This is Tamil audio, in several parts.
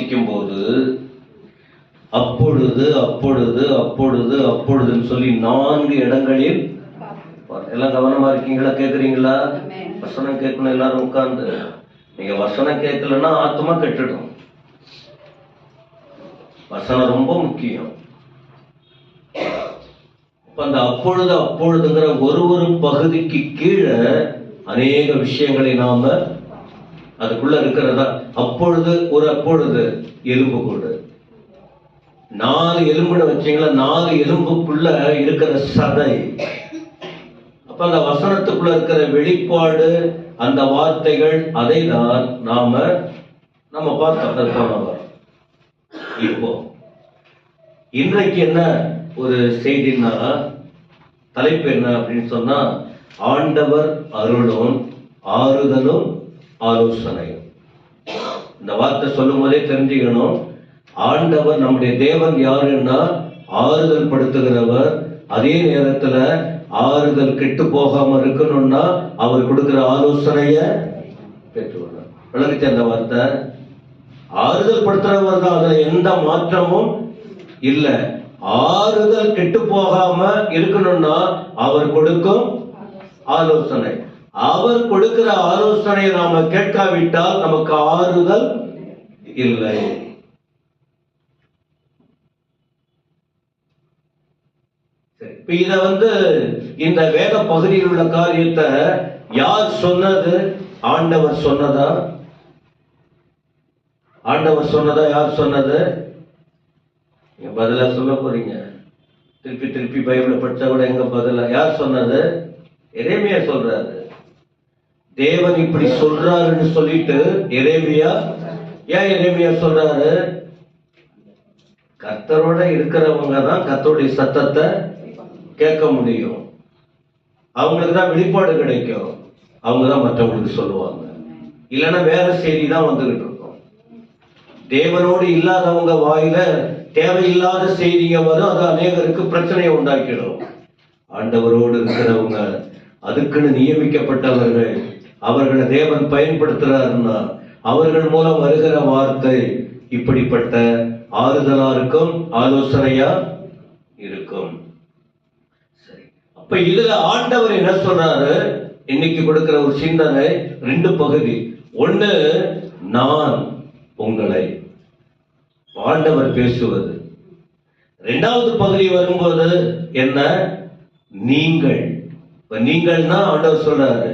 வாசிக்கும் போது அப்பொழுது அப்பொழுது அப்பொழுது அப்பொழுதுன்னு சொல்லி 4 இடங்களில், எல்லாம் கவனமா இருக்கீங்களா? கேட்குறீங்களா? வசனம் கேட்கணும் எல்லாரும் உட்கார்ந்து. நீங்க வசனம் கேட்கலன்னா ஆத்மா கெட்டுடும். வசனம் ரொம்ப முக்கியம். அந்த அப்பொழுது அப்பொழுதுங்கிற ஒரு பகுதிக்கு கீழே அநேக விஷயங்களை நாம அதுக்குள்ள இருக்கிறதா. அப்பொழுது அப்பொழுது எலும்பு கூடு, 4 எலும்புன்னு வச்சீங்களா, 4 எலும்புக்குள்ள இருக்கிற சதை. அப்ப அந்த வசனத்துக்குள்ள இருக்கிற வெளிப்பாடு, அந்த வார்த்தைகள், அதை தான் நம்ம பார்த்தோம். இப்போ இன்றைக்கு என்ன ஒரு செய்தின்னா, தலைப்பு என்ன அப்படின்னு சொன்னா, ஆண்டவர் அருளும் ஆறுதலும் ஆலோசனையும். இந்த வார்த்தை சொல்லும் போதே தெரிஞ்சுக்கணும், ஆண்டவர் நம்முடைய தேவன் யாருன்னா ஆறுதல் படுத்துகிறவர். அதே நேரத்துல ஆறுதல் கெட்டு போகாம இருக்கணும்னா அவர் கொடுக்கிற ஆலோசனைய பெற்றுள்ளார். விளங்குச்சு அந்த வார்த்தை? ஆறுதல் படுத்துறவர் தான், அதுல எந்த மாற்றமும் இல்லை. ஆறுதல் கெட்டு போகாம இருக்கணும்னா அவர் கொடுக்கும் ஆலோசனை. அவர் கொடுக்கிற ஆலோசனையை நாம கேட்காவிட்டால் நமக்கு ஆறுதல் இல்லை. இத இந்த வேத பகுதியில் உள்ள காரியத்தை யார் சொன்னது? ஆண்டவர் சொன்னதா? ஆண்டவர் சொன்னதா? யார் சொன்னது? பதிலா சொல்ல போறீங்க. திருப்பி திருப்பி பைபிளை படிச்சா கூட எங்க பதிலா? யார் சொன்னது? எரேமியா சொல்றாரு. தேவன் இப்படி சொல்றாருன்னு சொல்லிட்டு எரேமியா, ஏன் எரேமியா சொல்றாரு? கர்த்தரோட இருக்கிறவங்க தான் கர்த்தருடைய சத்தத்தை கேட்க முடியும். அவங்களுக்கு தான் வெளிப்பாடு கிடைக்கும். அவங்க தான் மற்றவங்களுக்கு சொல்லுவாங்க. இல்லைன்னா வேற செய்தி தான் வந்துகிட்டு இருக்கும். தேவனோடு இல்லாதவங்க வாயில தேவையில்லாத செய்திங்க வரும். அது அநேகருக்கு பிரச்சனையை உண்டாக்கிடும். ஆண்டவரோடு இருக்கிறவங்க, அதுக்குன்னு நியமிக்கப்பட்டவர்கள், அவர்களை தேவன் பயன்படுத்துறாருன்னா அவர்கள் மூலம் வருகிற வார்த்தை இப்படிப்பட்ட ஆறுதலா இருக்கும், ஆலோசனையா இருக்கும். சரி, அப்ப இதுல ஆண்டவர் என்ன சொல்றாரு? இன்னைக்கு கொடுக்கிற ஒரு சிந்தனை 2 பகுதி. ஒண்ணு, நான் உங்களை, ஆண்டவர் பேசுவது. 2வது பகுதி வரும்போது என்ன? நீங்கள். நீங்கள்னா ஆண்டவர் சொல்றாரு.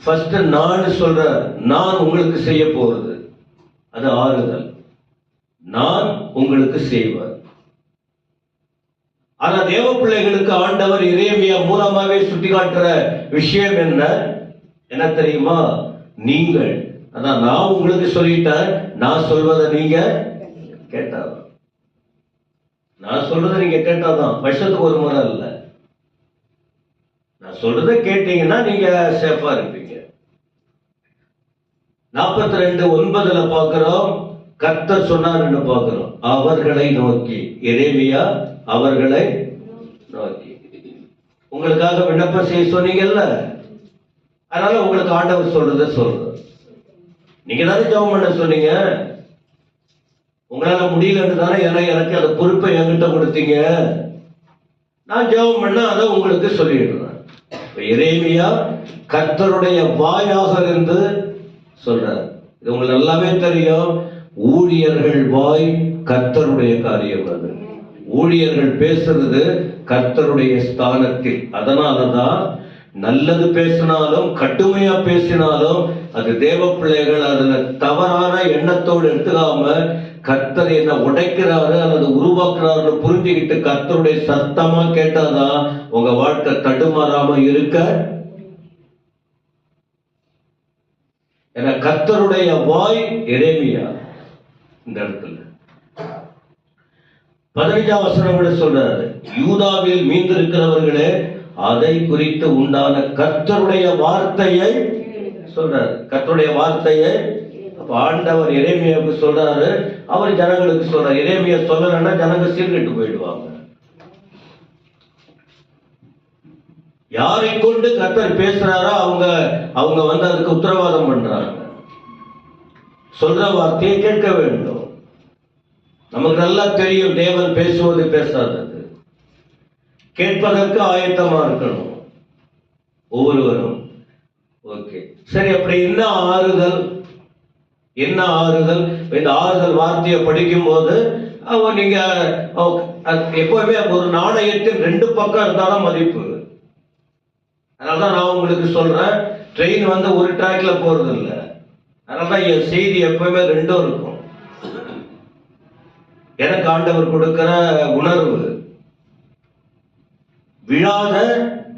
ஃபர்ஸ்ட் நான் சொல்றாரு, நான் உங்களுக்கு செய்ய போறது, அது ஆறுதல். நான் உங்களுக்கு செய்வார். ஆனா தேவ பிள்ளைகளுக்கு ஆண்டவர் எரேமியா மூலமாவே சுட்டி காட்டுற விஷயம் என்ன தெரியுமா? நீங்கள். அதான் நான் உங்களுக்கு சொல்லிட்டேன், நான் சொல்வதை நீங்க கேட்டாதான். நான் சொல்றதை நீங்க கேட்டாதான். வருஷத்துக்கு ஒரு முறை இல்ல. நான் சொல்றதை கேட்டீங்கன்னா நீங்க சேஃபா இருப்பீங்க. 42:9 பார்க்கிறோம், கர்த்தர் சொன்னார்னு பார்க்கிறோம். அவர்களை நோக்கி, எரேமியா அவர்களை நோக்கி. உங்களுக்காக விண்ணப்பம் செய்ய சொன்னீங்கல்ல, அதனால உங்களுக்கு ஆண்டவர் சொல்றத சொல்றது. நீங்க தானே ஜெபம் பண்ண சொன்னீங்க. உங்களால முடியலன்னு தானே எனக்கு அந்த பொறுப்பை என்கிட்ட கொடுத்தீங்க. நான் ஜெபம் பண்ண அதை உங்களுக்கு சொல்லிடுறேன். எரேமியா கர்த்தருடைய வாயாக இருந்து சொல்றார். இது உங்களுக்கு நல்லாவே தெரியும். ஊழியர்கள் வாய் கர்த்தருடைய காரியம். அது ஊழியர்கள் பேசுறது கர்த்தருடைய ஸ்தானத்தில். அதனாலதான் நல்லது பேசினாலும் கடுமையா பேசினாலும் அது தேவ பிள்ளைகள் அதுல தவறான எண்ணத்தோடு எடுத்துக்காம கர்த்தர் என்ன உடைக்கிறாரு அல்லது உருவாக்குறாரு புரிஞ்சுக்கிட்டு கர்த்தருடைய சத்தமா கேட்டாதான் உங்க வாழ்க்கை தடுமாறாம இருக்க. ஏன்னா கர்த்தருடைய வாய் எரேமியா இந்த இடத்துல 15ஆம் வசனம் கூட சொல்றாரு, யூதாவில் மீந்திருக்கிறவர்களே அதை குறித்து உண்டான கர்த்தருடைய வார்த்தையை சொல்றாரு. கர்த்தருடைய வார்த்தையை அப்ப ஆண்டவர் எரேமியாவுக்கு சொல்றாரு, அவர் ஜனங்களுக்கு சொல்றாரு. எரேமியா சொல்லலன்னா ஜனங்க சீர்கெட்டு போயிடுவாங்க. யாரை கொண்டு கர்த்தர் பேசுறாரோ அவங்க அதுக்கு உத்தரவாதம் பண்றாங்க. சொல்ற வார்த்தையை கேட்க வேண்டும். நமக்கு நல்லா தெரியும் தேவன் பேசுவது பேசாதது. கேட்பதற்கு ஆயத்தமா இருக்கணும் ஒவ்வொருவரும். ஓகே, சரி, அப்படி என்ன ஆறுதல்? என்ன ஆறுதல்? இந்த ஆறுதல் வார்த்தையை படிக்கும் போது நீங்க எப்பவுமே ஒரு நாணயத்தின் 2 பக்கம் இருந்தாலும் மதிப்பு. அதனாலதான் நான் உங்களுக்கு சொல்றேன், ட்ரெயின் ஒரு ட்ராக்ல போறது இல்லை. அதனாலதான் என் செய்தி எப்பவுமே 2 இருக்கும். எனக்கு ஆண்டவர் கொடுக்கிற உணர்வு விழாத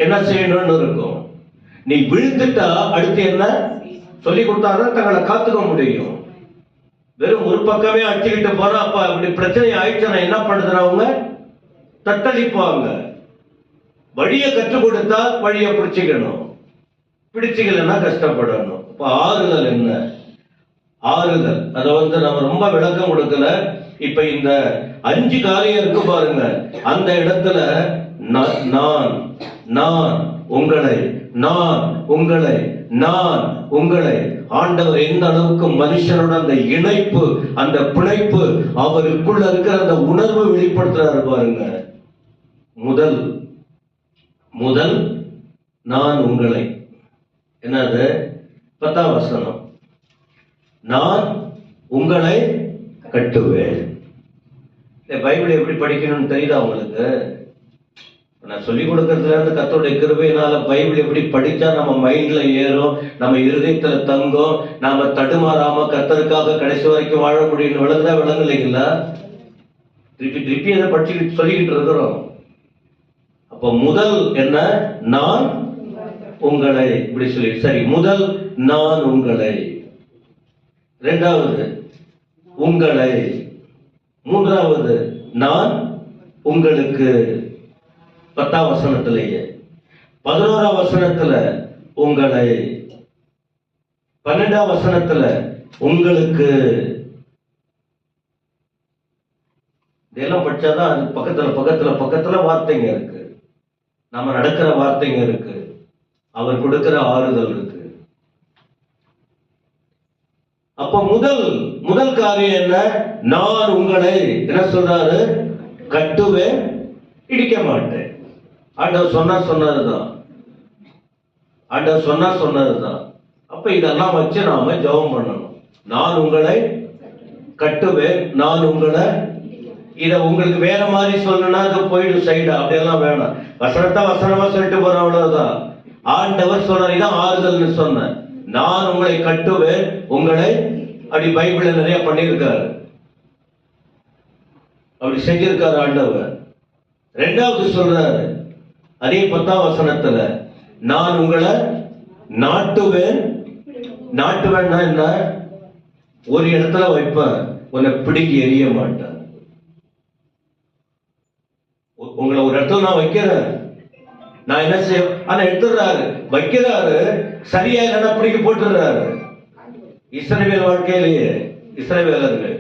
என்ன செய்யணும்னு இருக்கும். நீ விழுந்துட்டா அடுத்து என்ன சொல்லி கொடுத்தாதான் தங்களை காத்துக்க முடியும். வெறும் ஒரு பக்கமே அடிச்சுக்கிட்டு போனா அப்ப அப்படி பிரச்சனை ஆயிடுச்சுன்னா என்ன பண்றது? அவங்க தத்தளிப்பாங்க. வழியை கற்றுக் கொடுத்தா வழியை பிடிச்சிக்கணும், பிடிச்சிக்கலன்னா கஷ்டப்படணும். இப்ப ஆறுதல் என்ன? ஆறுதல் அதை நம்ம ரொம்ப விளக்கம் கொடுக்கல. இப்ப இந்த 5 காரியம் இருக்கு பாருங்க. அந்த இடத்துல நான் நான் உங்களை, நான் உங்களை, நான் உங்களை, ஆண்டவர் எந்த அளவுக்கு மனுஷனோட அந்த இணைப்பு, அந்த பிணைப்பு, அவருக்குள்ள இருக்கிற அந்த உணர்வு வெளிப்படுத்துறாரு பாருங்க. முதல் முதல் நான் உங்களை, என்னது 10ஆம் வசனம், நான் உங்களை கட்டுவேன். பைபிளை எப்படி படிக்கணும்னு தெரியுதா உங்களுக்கு? நான் சொல்லிக் கொடுக்கறதுல இருந்து கர்த்தருடைய கிருபையினால பைபிள் எப்படி படிச்சா நம்ம மைண்ட்ல ஏறும், நம்ம இருதயத்துல தங்கும், நாம தடுமாறாம கர்த்தருக்காக கடைசி வரைக்கும் வாழ முடியும். விளங்குதா? விளங்கலைங்களா? திருப்பி திருப்பி அதை படிச்சுக்கிட்டு சொல்லிக்கிட்டு இருக்கிறோம். அப்ப முதல் என்ன? நான் உங்களை, இப்படி சொல்லி. சரி, முதல் நான் உங்களை, 2வது உங்களை, 3வது நான் உங்களுக்கு. 10ஆம் வசனத்திலேயே 11ஆம் வசனத்துல உங்களை, 12ஆம் வசனத்துல உங்களுக்கு. இதெல்லாம் படிச்சாதான் அது பக்கத்துல பக்கத்துல பக்கத்துல வார்த்தைங்க இருக்கு, நம்ம நடக்கிற வார்த்தைங்க இருக்கு, அவர் கொடுக்கிற ஆறுதல் இருக்கு. அப்ப முதல் காரியம் என்ன? நான் உங்களை என்ன சொல்றாரு? கட்டுவேன், இடிக்க மாட்டேன். ஆண்டவர் சொன்னதுதான். ஆண்டவர் சொன்னதுதான். அப்ப இதெல்லாம் வச்சு நாம ஜெபம் பண்ணணும். நான் உங்களை கட்டுவேன், நான் உங்களை. இத உங்களுக்கு வேற மாதிரி சொல்லணும்னா அது போயிடும் சைடு, அப்படியெல்லாம் வேணாம். வசனமா சொல்லிட்டு போறோம், அவ்வளவுதான். ஆண்டவர் சொல்ற, இதான் ஆறுதல்னு சொன்ன. நான் உங்களை கட்டுவேன், உங்களை. அப்படி பைபிள்ல நிறைய பண்ணியிருக்காரு, அப்படி செஞ்சிருக்காரு ஆண்டவர். 2வது சொல்றாரு அதே 10ஆம் வசனத்துல, நான் உங்களை நாட்டுவேன். நாட்டுவேன்னா என்ன? ஒரு இடத்துல வைப்பேன், உன்னை பிடிக்கி எரிய மாட்டேன். உங்களை ஒரு இடத்துல நான் வைக்கிறேன், நான் என்ன செய்ய, ஆனா எடுத்துடுறாரு, வைக்கிறாரு, சரியா இல்லைன்னா பிடிக்க போட்டுறாரு. இஸ்ரவேல் வாழ்க்கையிலேயே இஸ்ரவேலர்கள்.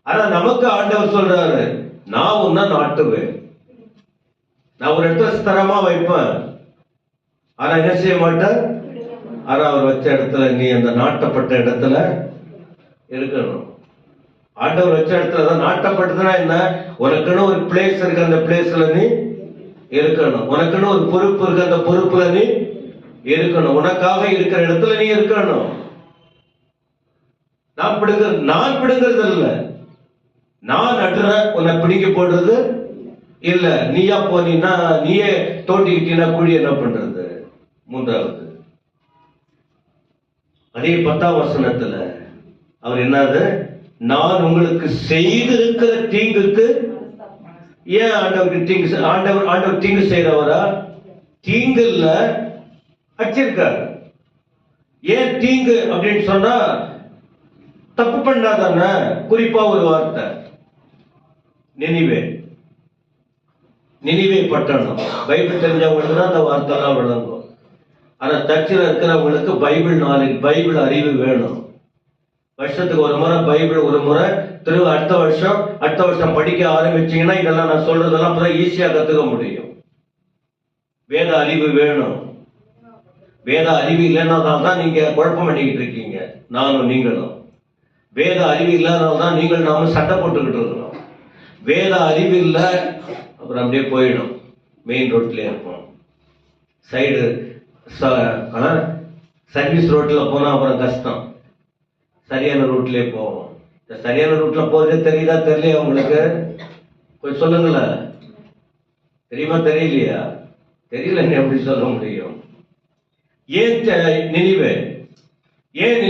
ஆனா நமக்கு ஆண்டவர் சொல்றாரு, நான் உன்னை நாட்டுவேன், நான் ஒரு இடத்துல ஸ்திரமா வைப்பேன், ஆனா என்ன செய்ய மாட்டேன். ஆனா அவர் வச்ச இடத்துல நீ அந்த நாட்டப்பட்ட இடத்துல இருக்கணும். ஆண்டவர் வச்ச இடத்துல நாட்டப்பட்டதுன்னா என்ன? உனக்குன்னு ஒரு பிளேஸ் இருக்கு, அந்த பிளேஸ்ல நீ இருக்கணும். உனக்குன்னு ஒரு பொறுப்பு இருக்கு, அந்த பொறுப்புல நீ இருக்கணும். உனக்காக இருக்கிற இடத்துல நீ இருக்கணும். நான் பிடுங்கிறது இல்ல, நான் நடுற உன்னை பிடிங்கி போடுறது இல்ல. நீயா போனீன்னா, நீயே தோண்டிக்கிட்டீங்கன்னா குழி என்ன பண்றது? 3வது அதே 10ஆம் வசனத்துல அவர் என்னது? நான் உங்களுக்கு செய்திருக்கிற தீங்குக்கு. ஏன் ஆண்டவருக்கு தீங்கு? ஆண்டவர் தீங்கு செய்யறவரா? தீங்கு இல்ல, அடிச்சிருக்காரு. ஏன் தீங்கு அப்படின்னு சொன்னா, தப்பு பண்ணாதானே. குறிப்பா ஒரு வார்த்தை, நினிவே பட்டணம். பைபிள் தெரிஞ்சவங்களுக்கு தான் அந்த வார்த்தை எல்லாம் விளங்கும். ஆனா சர்ச்சில் இருக்கிறவங்களுக்கு பைபிள் நாலேஜ், பைபிள் அறிவு வேணும். வருஷத்துக்கு ஒரு முறை பைபிள், ஒரு முறை அடுத்த வருஷம் படிக்க ஆரம்பிச்சீங்கன்னா இதெல்லாம் நான் சொல்றதெல்லாம் அப்பதான் ஈஸியா கத்துக்க முடியும். வேத அறிவு வேணும். வேத அறிவு இல்லைன்னா தான் நீங்க குழப்பம் பண்ணிக்கிட்டு இருக்கீங்க. நானும் நீங்களும் வேத அறிவு இல்லாதனால்தான் நாம சண்டை போட்டுக்கிட்டு இருக்கிறோம். வேத அறிவு இல்லை, அப்புறம் அப்படியே போயிடும். மெயின் ரோட்ல இருப்போம். சைடு சர்வீஸ் ரோட்ல போனா அப்புறம் கஷ்டம். சரியான ரூட்லயே போவோம். இந்த சரியான ரூட்ல போறதே தெரியுதா தெரியலையா உங்களுக்கு? கொஞ்சம் சொல்லுங்களேன். தெரியுமா தெரியலையா? தெரியலன்னு எப்படி சொல்ல முடியும்? ஏன் நினிவே, ஏன்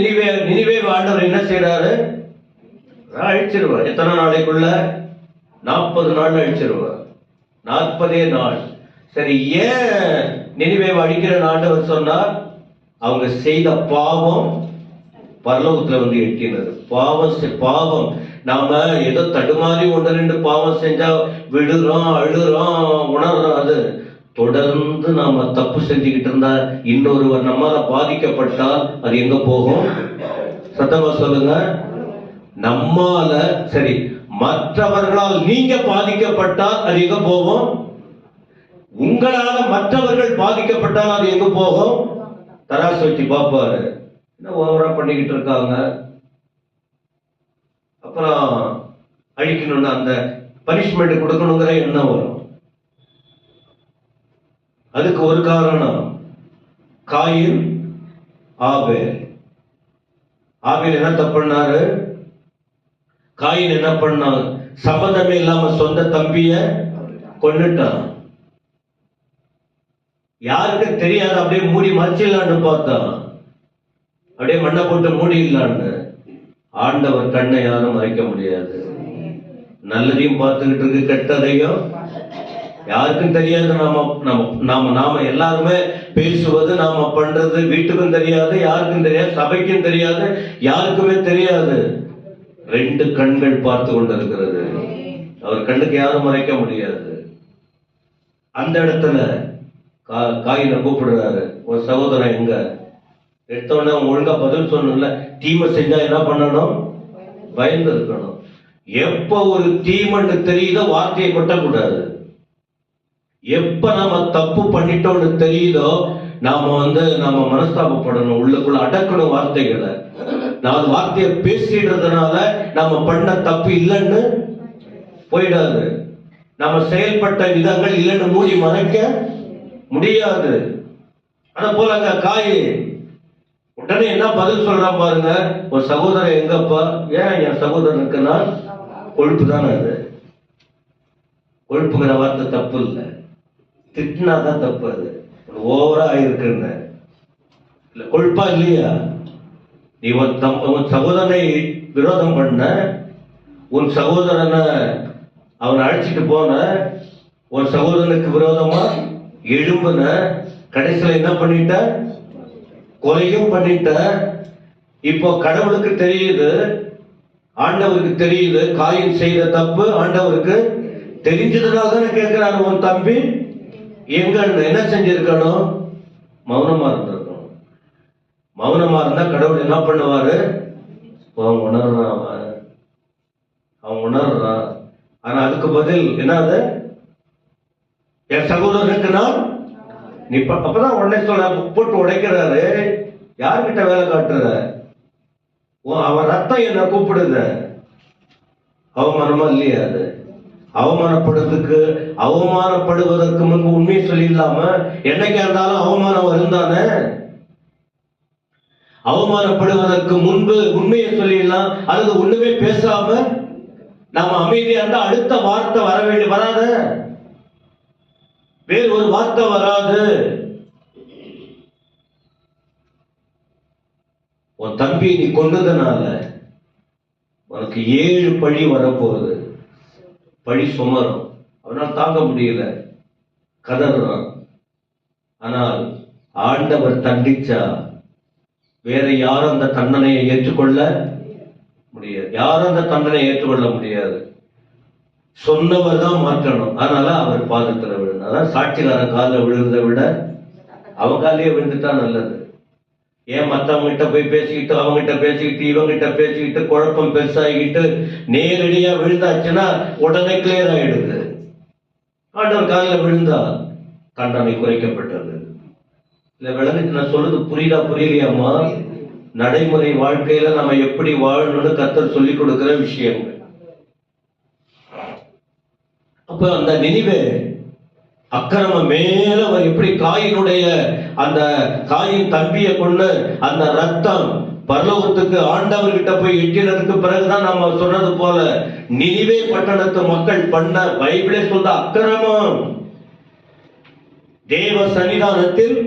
நினிவே ஆண்டவர் என்ன செய்யறாரு? அழிச்சிருவார். எத்தனை நாளைக்குள்ள? 40 நாள் அழிச்சிருவார். 40 நாள். சரி, ஏன் நினிவே அழிக்கிற ஆண்டவர் சொன்னார்? அவங்க செய்த பாவம் பரலோகத்துல வந்து எட்டினது. பாவம் நாம ஏதோ தடுமாறி 1-2 பாவம் செஞ்சா விடுறோம், அழுறோம், உணர்றோம். அது தொடர்ந்து நாம தப்பு செஞ்சுக்கிட்டு இருந்தா, இன்னொருவர் நம்மால பாதிக்கப்பட்டால் அது எங்க போகும்? சத்தமா சொல்லுங்க. நம்மால, சரி, மற்றவர்களால் நீங்க பாதிக்கப்பட்டால் அது எங்க போகும்? உங்களால மற்றவர்கள் பாதிக்கப்பட்டால் அது எங்க போகும்? தராசு வச்சு பார்ப்பாரு. என்ன ஓவரா பண்ணிக்கிட்டு இருக்காங்க, அப்புறம் அழிக்கணும்னு அந்த பனிஷ்மெண்ட் கொடுக்கணுங்கிற எண்ணம் வரும். அதுக்கு ஒரு காரணம், காயின் ஆபேல். ஆபேல் என்ன தப்பு பண்ணாரு? காயின் என்ன பண்ணான்? சம்பந்தமே இல்லாம சொந்த தம்பிய கொன்னுட்டான். யாருக்கு தெரியாது, அப்படியே மூடி மறைச்சிடலான்னு பார்த்தான். அப்படியே மண்ணை போட்டு மூடிடலான்னு. ஆண்டவர் கண்ணை யாரும் மறைக்க முடியாது. நல்லதையும் பார்த்துக்கிட்டு இருக்கு, கெட்டதையும். யாருக்கும் தெரியாது. நாம எல்லாருமே பேசுவது, நாம பண்றது வீட்டுக்கும் தெரியாது, யாருக்கும் தெரியாது, சபைக்கும் தெரியாது, யாருக்குமே தெரியாது. 2 கண்கள் பார்த்து கொண்டு இருக்கிறது. அவர் கண்ணுக்கு யாரும் மறைக்க முடியாது. அந்த இடத்துல காயினை கூப்பிடுறாரு. ஒரு சகோதரன் எங்க? எடுத்தோடனே ஒழுங்கா பதில் சொன்ன. தீமை செஞ்சா என்ன பண்ணணும்? பயந்து இருக்கணும். எப்ப ஒரு தீமைன்னு தெரியுதோ வார்த்தையை கொட்டக்கூடாது. எப்ப நாம தப்பு பண்ணிட்டோம்னு தெரியுதோ நாம மனஸ்தாபப்படணும், உள்ளுக்குள்ள அடக்கணும் வார்த்தைகளை. 4 வார்த்தையை பேசிடுறதுனால நாம பண்ண தப்பு இல்லைன்னு போயிடாது. நாம செயல்பட்ட விதங்கள் இல்லைன்னு மூடி மறைக்க முடியாது. அத போல அங்க காய் உடனே என்ன பதில் சொல்றான் பாருங்க. ஒரு சகோதரன் எங்கப்பா? ஏன் என் சகோதரனுக்குன்னா கொழுப்பு தானே. அது கொழுப்புங்கிற வார்த்தை தப்பு இல்லை, திட்டினாதான் தப்பு. அது ஓவரா ஆயிருக்குன்னு இல்ல, கொழுப்பா இல்லையா? நீ உன் சகோதரனை விரோதம் பண்ண, உன் சகோதரனை அவனை அழைச்சிட்டு போன, உன் சகோதரனுக்கு விரோதமா எழும்புன, கடைசியில் என்ன பண்ணிட்ட? கொலையும் பண்ணிட்ட. இப்போ கடவுளுக்கு தெரியுது, ஆண்டவருக்கு தெரியுது காயின் செய்த தப்பு. ஆண்டவருக்கு தெரிஞ்சதுனால தானே கேட்கிறாரு, உன் தம்பி எங்க? என்ன செஞ்சிருக்கணும்? மௌனமா இருந்திருக்கணும். மௌனமா இருந்தா கடவுள் என்ன பண்ணுவாரு? அவன் உணர்றான். ஆனா அதுக்கு பதில் என்னது? என் சகோதரனுக்கு நான் நீ அப்பதான் உடனே சொல்ல போட்டு உடைக்கிறாரு. யார்கிட்ட வேலை காட்டுற? அவன் ரத்தம் என்ன கூப்பிடுத? அவமானமா இல்லையா? அது அவமானப்படுவதற்கு முன்பு உண்மையை சொல்லிடலாம? என்னைக்கா இருந்தாலும் அவமானம் வருந்தானே. அவமானப்படுவதற்கு முன்பு உண்மையை சொல்லிடலாம். அல்லது ஒண்ணுமே பேசாம நாம அமைதியா இருந்தா அடுத்த வார்த்தை வராத, வேறு ஒரு வார்த்தை வராது. உன் தம்பி நீ கொண்டதுனால உனக்கு 7 பழி வரப்போகுது. பழி சுமரும். அவனால் தாங்க முடியல, கதறான். ஆனால் ஆண்டவர் தண்டிச்சா வேற யாரும் அந்த தண்டனையை ஏற்றுக்கொள்ள முடியாது. யாரும் அந்த தண்டனையை ஏற்றுக்கொள்ள முடியாது. சொன்னவர் தான் மாற்றணும். அதனால அவர் பாதத்துல விழுந்து, அதான் சாட்சிகாரன் காலில் விழுறதை விட அவன் காலையே விழுந்துட்டா நல்லது. ஏன் மற்றவங்க கிட்ட போய் பேசிக்கிட்டு, அவங்ககிட்ட பேசிக்கிட்டு, இவங்கிட்ட பேசிக்கிட்டு, குழப்பம் பெருசாகிக்கிட்டு நேரடியா விழுந்தாச்சுன்னா உடனே கிளியர் ஆயிடுது. ஆண்டவர் காலில் விழுந்தா தண்டனை குறைக்கப்பட்டது. இல்ல விளங்குச்சு நான் சொல்றது? புரியலையாமா? நடைமுறை வாழ்க்கையில நம்ம எப்படி வாழணும்னு கர்த்தர் சொல்லிக் கொடுக்கிற விஷயங்கள். அப்ப அந்த நினிவே அக்கிரம மேல அவர் எப்படி காயினுடைய அந்த காயின் தம்பியை கொண்டு அந்த ரத்தம் பரலோகத்துக்கு ஆண்டவர்கிட்ட போய் எட்டினதுக்கு பிறகுதான் நாம சொன்னது போல நினிவே பட்டணத்து மக்கள் பண்ண பைபிளே சொல்ற அக்கிரமம். தேவ சன்னிதானத்தில்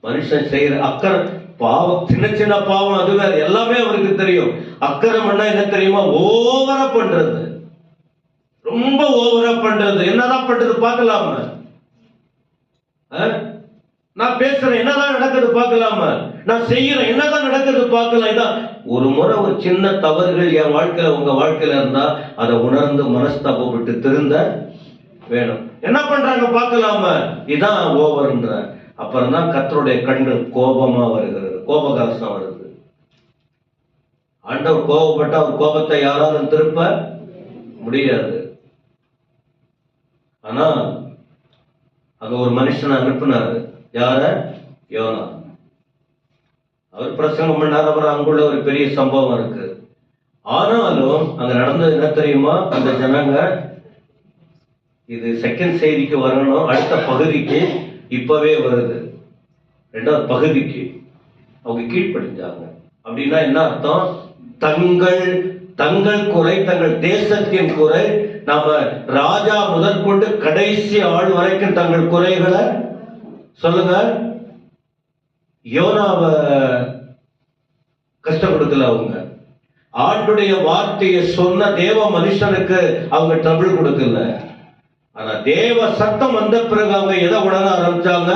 மனுஷன் செய்யற அக்கிரம் பாவம், சின்ன சின்ன பாவம் அது வேற, எல்லாமே அவருக்கு தெரியும். அக்கிரமம்னா என்ன தெரியுமா? ஓவரா பண்றது, ரொம்ப ஓவரா பண்றது. என்னதான் பண்றது பார்க்கலாமா? நான் பேசுறேன், என்னதான் நடக்குது பார்க்கலாமா? நான் செய்யறேன், என்னதான் நடக்குது பார்க்கலாம். இதான் ஒரு முறை ஒரு சின்ன தவறுகள் என் வாழ்க்கையில உங்க வாழ்க்கையில இருந்தா அதை உணர்ந்து மனஸ்தாபப்பட்டு திருந்த வேணும். என்ன பண்றாங்க பார்க்கலாமா? இதான் ஓவர்ன்ற. அப்புறம் தான் கர்த்தருடைய கண்கள் கோபமா வருகிறது, கோபகாசம் வருது. ஆண்டவர் கோபப்பட்ட அவர் கோபத்தை யாராலும் திருப்ப முடியாது. ஆனா அங்க ஒரு மனுஷனை அனுப்பினாரு. யார? யோனா. அவர் பிரசங்கம் பண்ணார். அவர் அங்குள்ள ஒரு பெரிய சம்பவம் இருக்கு. ஆனாலும் அங்க நடந்தது என்ன தெரியுமா? அந்த ஜனங்க இது செகண்ட் செய்திக்கு வரணும், அடுத்த பகுதிக்கு இப்பவே வருது. ரெண்டாவது பகுதிக்கு அவங்க கீழ்ப்படிஞ்சாங்க. அப்படின்னா என்ன அர்த்தம்? தங்கள் குறை, தங்கள் தேசத்தின் குறை, நாம ராஜா முதற்கொண்டு கடைசி ஆள் வரைக்கும் தங்கள் குறைகளை சொல்லுங்க. யோனாவை கஷ்டம் கொடுக்கல அவங்க. ஆண்டுடைய வார்த்தையை சொன்ன தேவ மனுஷனுக்கு அவங்க ட்ரபிள் கொடுக்கல. ஆனா தேவ சத்தம் வந்த பிறகு அவங்க எதை உணர ஆரம்பிச்சாங்க?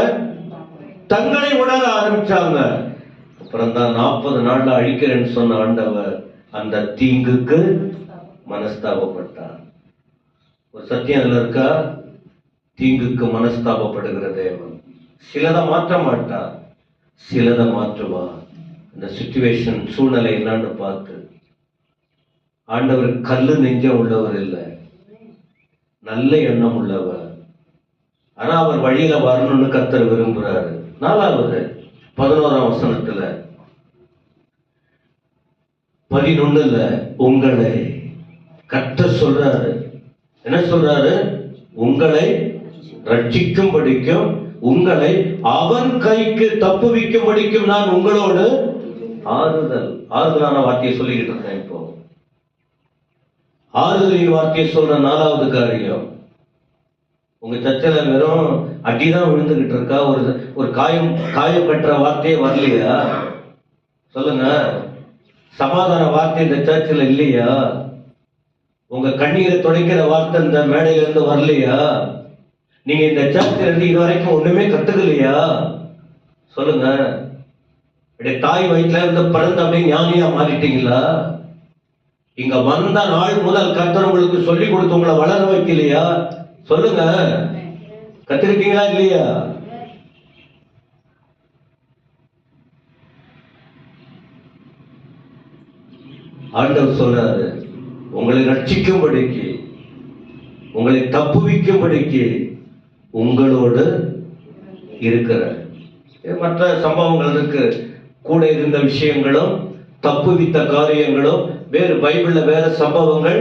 தங்களை உணர ஆரம்பிச்சாங்க. அப்புறம் தான் 40 நாள்ல அழிக்கிறேன்னு சொன்ன ஆண்டவர் அந்த தீங்குக்கு மனஸ்தாபப்பட்டார். ஒரு சத்தியம் அதுல இருக்கா? தீங்குக்கு மனஸ்தாபப்படுகிற தேவன் சிலதை மாற்ற மாட்டார், சிலதை மாற்றுவார். இந்த சிச்சுவேஷன் சூழ்நிலை என்னன்னு பார்த்து. ஆண்டவர் கல்லு நெஞ்சம் உள்ளவர் இல்லை, நல்ல எண்ணம் உள்ளவர். ஆனா அவர் வழியில வரணும்னு கர்த்தர் விரும்புறாரு. 4வது 11ஆம் வசனத்துல 11ல உங்களை கர்த்தர் சொல்றாரு. என்ன சொல்றாரு? உங்களை ரட்சிக்கும்படிக்கும் உங்களை அவன் கைக்கு தப்புவிக்கும்படிக்கும் நான் உங்களோடு ஆறுதலான வார்த்தையை சொல்லிக்கிட்டு இருக்கேன். இப்போ ஆறுதலின் வார்த்தையை சொல்ற 4வது காரியம், உங்க சர்ச்சையில வெறும் அடிதான் விழுந்துகிட்டு இருக்கா? ஒரு காயம் கட்டுற வார்த்தையே வரலையா? சொல்லுங்க. சமாதான வார்த்தை இந்த சர்ச்சில் இல்லையா? உங்க கண்ணீரை துடைக்கிற வார்த்தை இந்த மேடையில இருந்து வரலையா? நீங்க இந்த சர்ச்சில் இருந்து இதுவரைக்கும் ஒண்ணுமே கத்துக்கலையா? சொல்லுங்க. தாய் வயிற்றுல இருந்து பிறந்த அப்படியே ஞானியா மாறிட்டீங்களா? இங்க வந்த நாள் முதல் கர்த்தர் உங்களுக்கு சொல்லி கொடுத்து உங்களை வளர வைக்கலையா? சொல்லுங்க. கத்திருக்கீங்களா இல்லையா? ஆண்டவர் சொல்றாரு, உங்களை ரட்சிக்கும்படிக்கு உங்களை தப்புவிக்கும்படிக்கு உங்களோடு இருக்கிற. மற்ற சம்பவங்கள் இருக்கு, கூட இருந்த விஷயங்களும் தப்புவித்த காரியங்களும் வேறு பைபிள்ல வேற சம்பவங்கள்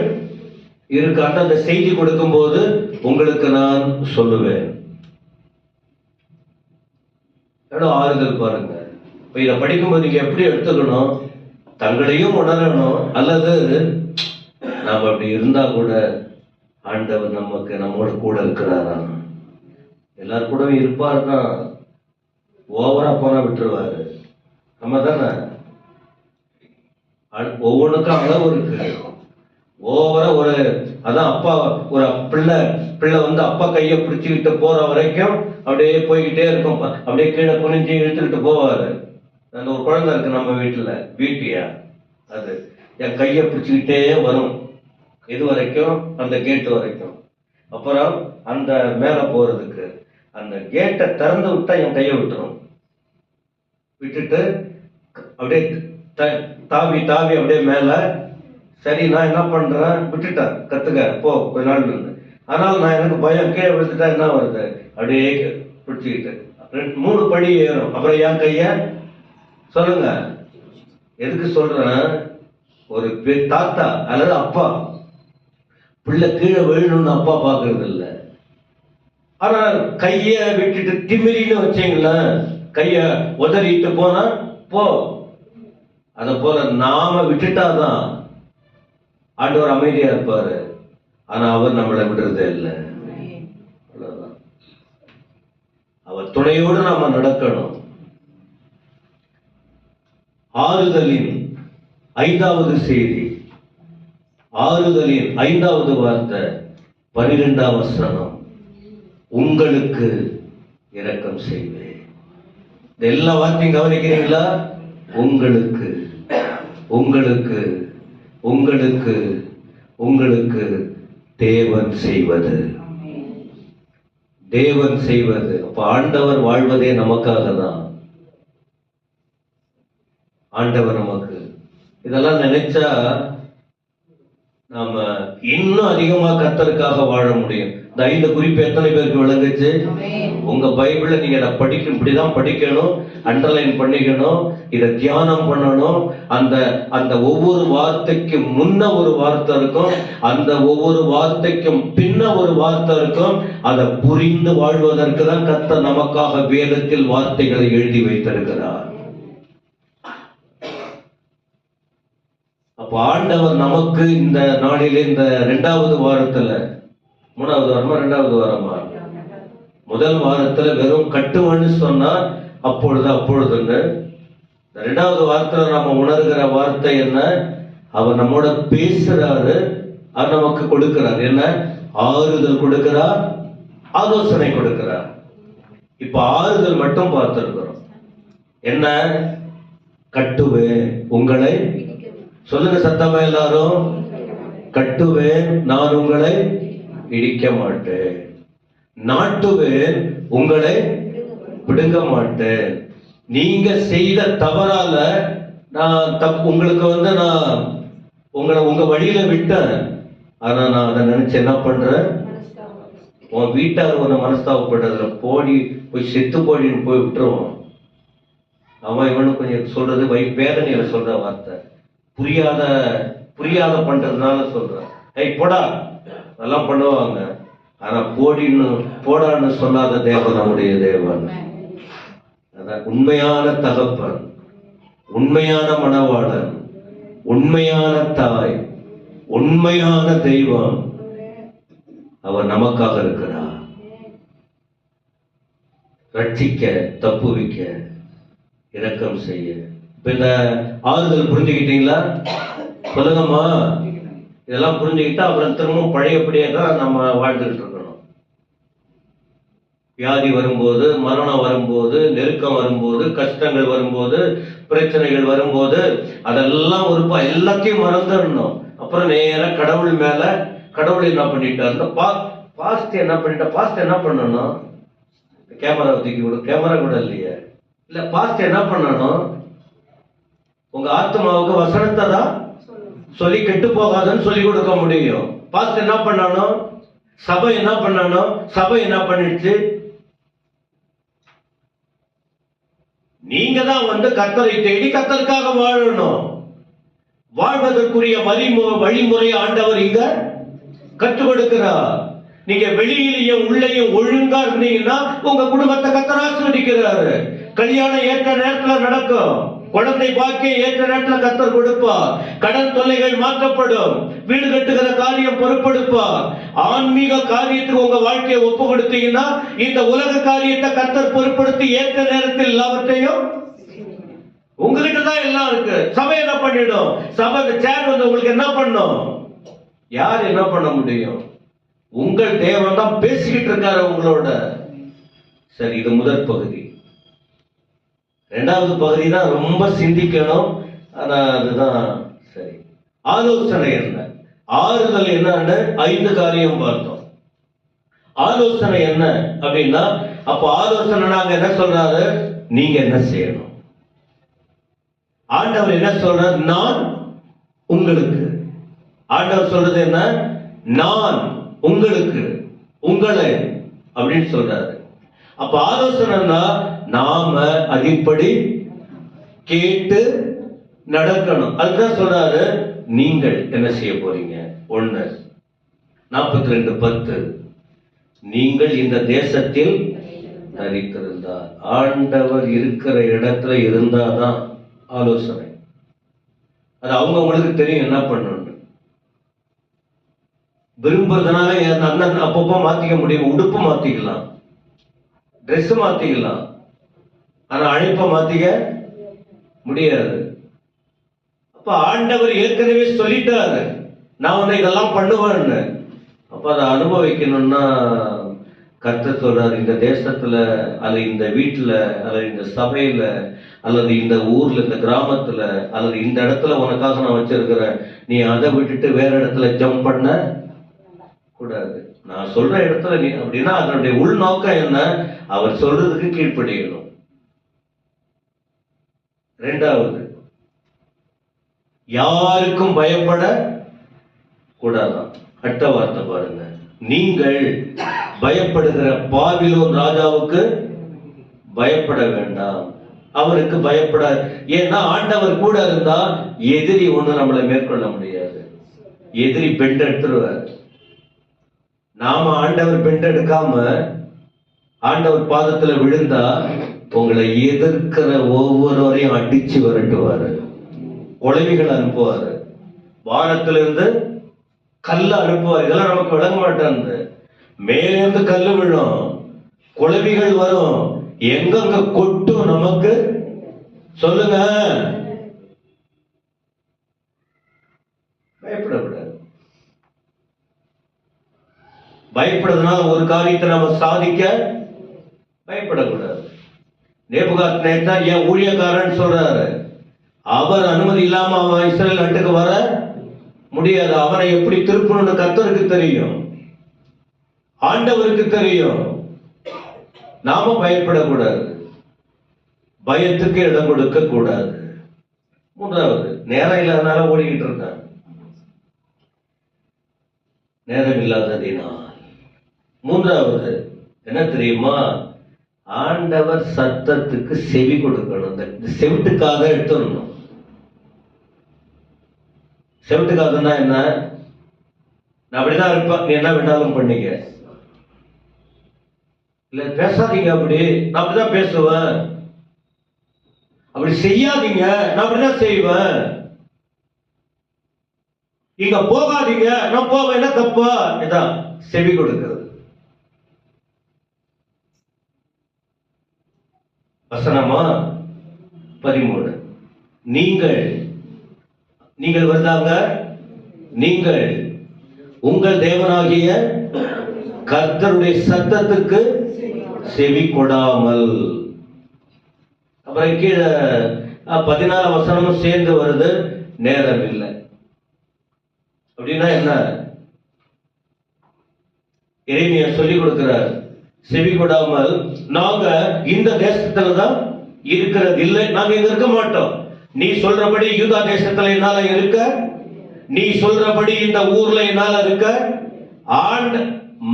இருக்கு. அந்த செய்தி கொடுக்கும் போது உங்களுக்கு நான் சொல்லுவேன். ஆறுதல் பாருங்க. இப்ப இதை படிக்கும்போது நீங்க எப்படி எடுத்துக்கணும்? தங்களையும் உணரணும், அல்லது நாம் அப்படி இருந்தா கூட ஆண்டவர் நம்மோட கூட இருக்கிறாரா? எல்லாரும் கூடவே இருப்பார் தான். ஓவரா போனா விட்டுருவாரு. நம்ம தானே ஒவ்வொன்றுக்கும் அளவு இருக்கு. ஓவரா அதான் அப்பா ஒரு பிள்ளை வந்து அப்பா கையை பிடிச்சுக்கிட்டு போற வரைக்கும் அப்படியே போய்கிட்டே இருக்கும். அப்படியே கீழே குனிஞ்சு இழுத்துக்கிட்டு போவாரு. அந்த ஒரு குழந்தை இருக்கு நம்ம வீட்டியா, அது என் கையை பிடிச்சுக்கிட்டே வரும். இது வரைக்கும், அந்த கேட்டு வரைக்கும். அப்புறம் அந்த மேல போறதுக்கு அந்த கேட்டை திறந்து விட்டா என் கையை விட்டுரும். விட்டுட்டு அப்படியே தாவி அப்படியே மேல. சரி, நான் என்ன பண்றேன்? விட்டுட்டேன், கத்துக்க போ கொஞ்ச நாள் இருந்து. ஆனால் நான் எனக்கு பயம், கீழே விழுந்துட்டா என்ன வருது? அப்படியே பிடிச்சிக்கிட்டு 3 படி ஏறும். அப்புறம் என் கைய சொல்லுங்க. எதுக்கு சொல்றேன்? ஒரு தாத்தா அல்லது அப்பா பிள்ளை கீழே விழணும்னு அப்பா பார்க்கறது இல்ல. ஆனா கைய விட்டுட்டு திமிரின்னு வச்சீங்களேன், கைய உதறிட்டு போனா போ. அத போல நாம விட்டுட்டாதான் ஆண்டவர் அமைதியா இருப்பாரு. ஆனா அவர் நம்மளை விடுறதே இல்லை. அவ்வளவுதான். அவர் துணையோடு நாம நடக்கணும். ஆறுதலின் 5வது செய்தி, ஆறுதலின் 5வது வார்த்தை 12ஆம் வசனம், உங்களுக்கு இரக்கம் செய்வேன். இந்த எல்லா வார்த்தையும் கவனிக்கிறீங்களா? உங்களுக்கு, உங்களுக்கு, உங்களுக்கு, உங்களுக்கு தேவன் செய்வது, தேவன் செய்வது. அப்ப ஆண்டவர் வாழ்வதே நமக்காக தான். ஆண்டவர் நமக்கு இதெல்லாம் நினைச்சா நாம இன்னும் அதிகமா கர்த்தருக்காக வாழ முடியும். இந்த 5 குறிப்பு எத்தனை பேருக்கு விளங்குச்சு? உங்க பைபிள நீங்க படிக்கணும், இப்படிதான் படிக்கணும், அண்டர்லைன் பண்ணிக்கணும், இதை தியானம் பண்ணணும். அந்த அந்த ஒவ்வொரு வார்த்தைக்கும் முன்ன ஒரு வார்த்தை இருக்கும், அந்த ஒவ்வொரு வார்த்தைக்கும் பின்ன ஒரு வார்த்தை இருக்கும். அதை புரிந்து வாழ்வதற்கு தான் கர்த்தர் நமக்காக வேதத்தில் வார்த்தைகளை எழுதி வைத்திருக்கிறார். அப்ப ஆண்டவர் நமக்கு இந்த நாளிலே, இந்த 2வது வாரத்துல, 3வது வாரமா 2வது வாரமா, முதல் வாரத்துல வெறும் கட்டுவன்னு சொன்னா அப்பொழுதுன்னு, 2வது வாரத்துல நாம உணர்கிற வார்த்தை என்ன? அவர் நம்மோட பேசுறாரு, அவர் நமக்கு கொடுக்கிறார். என்ன? ஆறுதல் கொடுக்கிறார், ஆலோசனை கொடுக்கிறார். இப்ப ஆறுதல் மட்டும் பார்த்திருக்கிறோம். என்ன? கட்டுவேன் உங்களை, சொல்லுங்க சத்தமா எல்லாரும், கட்டுவேன் நான் உங்களை இடிக்க மாட்டேன், நாட்டுவேன் உங்களை பிடுங்க மாட்டேன். நீங்க செய்த தவறால நான் உங்களுக்கு நான் உங்களை உங்க வழியில விட்டேன். ஆனா நான் அதை நினைச்சு என்ன பண்றேன்? உன் வீட்டார் உன்னை மனஸ்தாபப்படுறதுல போய் செத்து போடின்னு போய் விட்டுருவான். அவன் இவனு கொஞ்சம் சொல்றது வேதனையில சொல்ற வார்த்தை, புரியாத பண்றதுனால சொல்றேன். போடா, அதெல்லாம் பண்ணுவாங்க. ஆனா போடான்னு சொல்லாத தேவன் நம்முடைய தேவன். அதான் உண்மையான தகப்பன், உண்மையான மணவாளன், உண்மையான தாய், உண்மையான தெய்வம். அவர் நமக்காக இருக்கிறார். ரட்சிக்க, தப்புவிக்க, இரக்கம் செய்ய. இப்ப இந்த ஆறுதல் புரிஞ்சுக்கிட்டீங்களா? சொல்லுங்கம்மா. இதெல்லாம் புரிஞ்சுக்கிட்டா அப்புறம் திரும்பவும் பழையபடியே தான் நம்ம வாழ்ந்துட்டு இருக்கணும். வியாதி வரும்போது, மரணம் வரும்போது, நெருக்கம் வரும்போது, கஷ்டங்கள் வரும்போது, பிரச்சனைகள் வரும்போது, அதெல்லாம் எல்லாத்தையும் மறந்துடணும். அப்புறம் நேரம் கடவுள் மேல, கடவுள் என்ன பண்ணிட்டாரு? பாஸ்ட் என்ன பண்ணணும்? கேமரா தூக்கி விடு. கேமரா கூட இல்லையே. இல்ல, பாஸ்ட் என்ன பண்ணணும்? உங்க ஆத்மாவுக்கு வசனத்தை தான் சொல்லி கெட்டு போகாதுன்னு சொல்லி கொடுக்க முடியும். பாஸ்ட் என்ன பண்ணணும்? சபை என்ன பண்ணணும்? சபை என்ன பண்ணிடுச்சு? நீங்க தான் கர்த்தரை தேடி கர்த்தருக்காக வாழணும். வாழ்வதற்குரிய வழிமுறை ஆண்டவர் இங்க கற்றுக் கொடுக்கிறார். நீங்க வெளியிலையும் உள்ளேயும் ஒழுங்கா இருந்தீங்கன்னா உங்க குடும்பத்தை கர்த்தர் ஆசீர்வதிக்கிறாரு. கல்யாணம் ஏற்ற நேரத்துல நடக்கும், குழந்தை பாக்கியம் ஏற்ற நேரத்தில் கர்த்தர் கொடுப்பார், கடன் தொல்லைகள் மாற்றப்படும், வீடு கட்டுகிற காரியம் பொறுப்பெடுப்பார். ஆன்மீக காரியத்துக்கு உங்க வாழ்க்கையை ஒப்பு கொடுத்தீங்கன்னா இந்த உலக காரியத்தை கர்த்தர் பொறுப்படுத்தி ஏற்ற நேரத்தில் எல்லாவற்றையும் உங்ககிட்ட தான் எல்லாம் இருக்கு. சபை என்ன பண்ணிடும்? சபை சேர் உங்களுக்கு என்ன பண்ணும்? யார் என்ன பண்ண முடியும்? உங்கள் தேவன் தான் பேசிக்கிட்டு இருக்காரு உங்களோட. சரி, இது முதல் பகுதி. 2வது பகுதி தான் ரொம்ப சிந்திக்கணும். ஆனா அதுதான் சரி. ஆலோசனை என்ன? ஆறுதல் என்னன்னு 5 காரியம் பார்த்தோம். ஆலோசனை என்ன அப்படின்னா, அப்ப ஆலோசனை நாங்க என்ன சொல்றாரு? நீங்க என்ன செய்யணும்? ஆண்டவர் என்ன சொல்றார்? நான் உங்களுக்கு. ஆண்டவர் சொல்றது என்ன? நான் உங்களுக்கு, உங்களை அப்படின்னு சொல்றாரு. அப்ப ஆலோசனைனா நாம அதின்படி கேட்டு நடக்கணும். அதுதான் சொல்றாரு. நீங்கள் என்ன செய்ய போறீங்க? 1. 42:10 நீங்கள் இந்த தேசத்தில் தரித்திருந்தார். ஆண்டவர் இருக்கிற இடத்துல இருந்தாதான் ஆலோசனை. அது அவங்களுக்கு தெரியும் என்ன பண்ணணும். விரும்புறதுனால என் அண்ணன் அப்பப்போ மாத்திக்க முடியும். உடுப்பு மாத்திக்கலாம், ட்ரெஸ் மாத்திக்கலாம், ஆனா அழைப்ப மாத்திக்க முடியாது. அப்ப ஆண்டவர் ஏற்கனவே சொல்லிட்டாரு, நான் வந்து இதெல்லாம் பண்ணுவேன்னு. அப்ப அதை அனுபவிக்கணும்னா கர்த்தர் சொல்றாரு, இந்த தேசத்துல அல்லது இந்த வீட்டுல அல்லது இந்த சபையில அல்லது இந்த ஊர்ல இந்த கிராமத்துல அல்லது இந்த இடத்துல உனக்காக நான் வச்சிருக்கிறேன், நீ அதை விட்டுட்டு வேற இடத்துல ஜம்ப் பண்ண கூடாது. நான் சொல்ற இடத்துல நீ அப்படின்னா அதனுடைய உள்நோக்கம் என்ன? அவர் சொல்றதுக்கு கீழ்ப்படியணும். இரண்டாவது, யாருக்கும் பயப்பட கூடாதான். அடுத்த வார்த்தை பாருங்க, நீங்கள் பயப்படுகிற பாபிலோன் ராஜாவுக்கு பயப்பட வேண்டாம், அவருக்கு பயப்பட. ஏன்னா ஆண்டவர் கூட இருந்தா எதிரி ஒண்ணு நம்மளை மேற்கொள்ள முடியாது. எதிரி பெண்ட் எடுத்துருவார். நாம ஆண்டவர் பெண்ட் எடுக்காம ஆண்டவர் பாதத்துல விழுந்தா உங்களை எதிர்க்கிற ஒவ்வொருவரையும் அடிச்சு விரட்டுவாரு, கொலைவிகள் அனுப்புவாரு, வானத்திலிருந்து கல்ல அனுப்புவார். இதெல்லாம் நமக்கு விளங்க மாட்டாங்க. மேலிருந்து கல்லு விழும், குழவிகள் வரும், எங்கெங்க கொட்டும் நமக்கு சொல்லுங்க. பயப்படக்கூடாது. பயப்படுறதுனால ஒரு காரியத்தை நம்ம சாதிக்க பயப்படக்கூடாது. நேபுகாத்நேச்சார் என் ஊழியக்காரன் சொல்றாரு, அவர் அனுமதி இல்லாம அவன் இஸ்ரேல் நாட்டுக்கு வர முடியாது. அவனை எப்படி திருப்பணும்னு கர்த்தருக்கு தெரியும், ஆண்டவருக்கு தெரியும். நாம பயப்படக்கூடாது, பயத்துக்கு இடம் கொடுக்க கூடாது. மூன்றாவது, நேரம் இல்லாதனால ஓடிக்கிட்டு இருக்கான். நேரம் இல்லாததினால். மூன்றாவது என்ன தெரியுமா? ஆண்டவர் சத்தத்துக்கு செவி கொடுக்கணும். இந்த செவிட்டுக்காக எடுத்துடணும். செவிட்டுக்காகனா என்ன? நான் அப்படிதான் இருப்பேன், நீ என்ன வேணாலும் பண்ணிக்க, இல்ல பேசாதீங்க, அப்படி நான் அப்படிதான் பேசுவேன், அப்படி செய்யாதீங்க, நான் அப்படிதான் செய்வேன், இங்க போகாதீங்க, நான் போவேன், என்ன தப்பா? இதான் செவி கொடுக்கிறது. வசனமா 13, நீங்கள் வருதாங்க, நீங்கள் உங்கள் தேவனாகிய கர்த்தருடைய சத்தத்துக்கு செவி கொடாமல். அப்புறம் கீழே 14 வசனமும் சேர்ந்து வருது, நேரம் இல்லை. அப்படின்னா என்ன? எரேமியா சொல்லி கொடுக்கிறார், செவி கொடாமல் நாங்க இந்த தேசத்துலதான் இருக்கிறது இல்லை, நாங்க இங்க இருக்க மாட்டோம். நீ சொல்றபடி யூதா தேசத்துல என்னால இருக்க, நீ சொல்றபடி இந்த ஊர்ல என்னால இருக்க.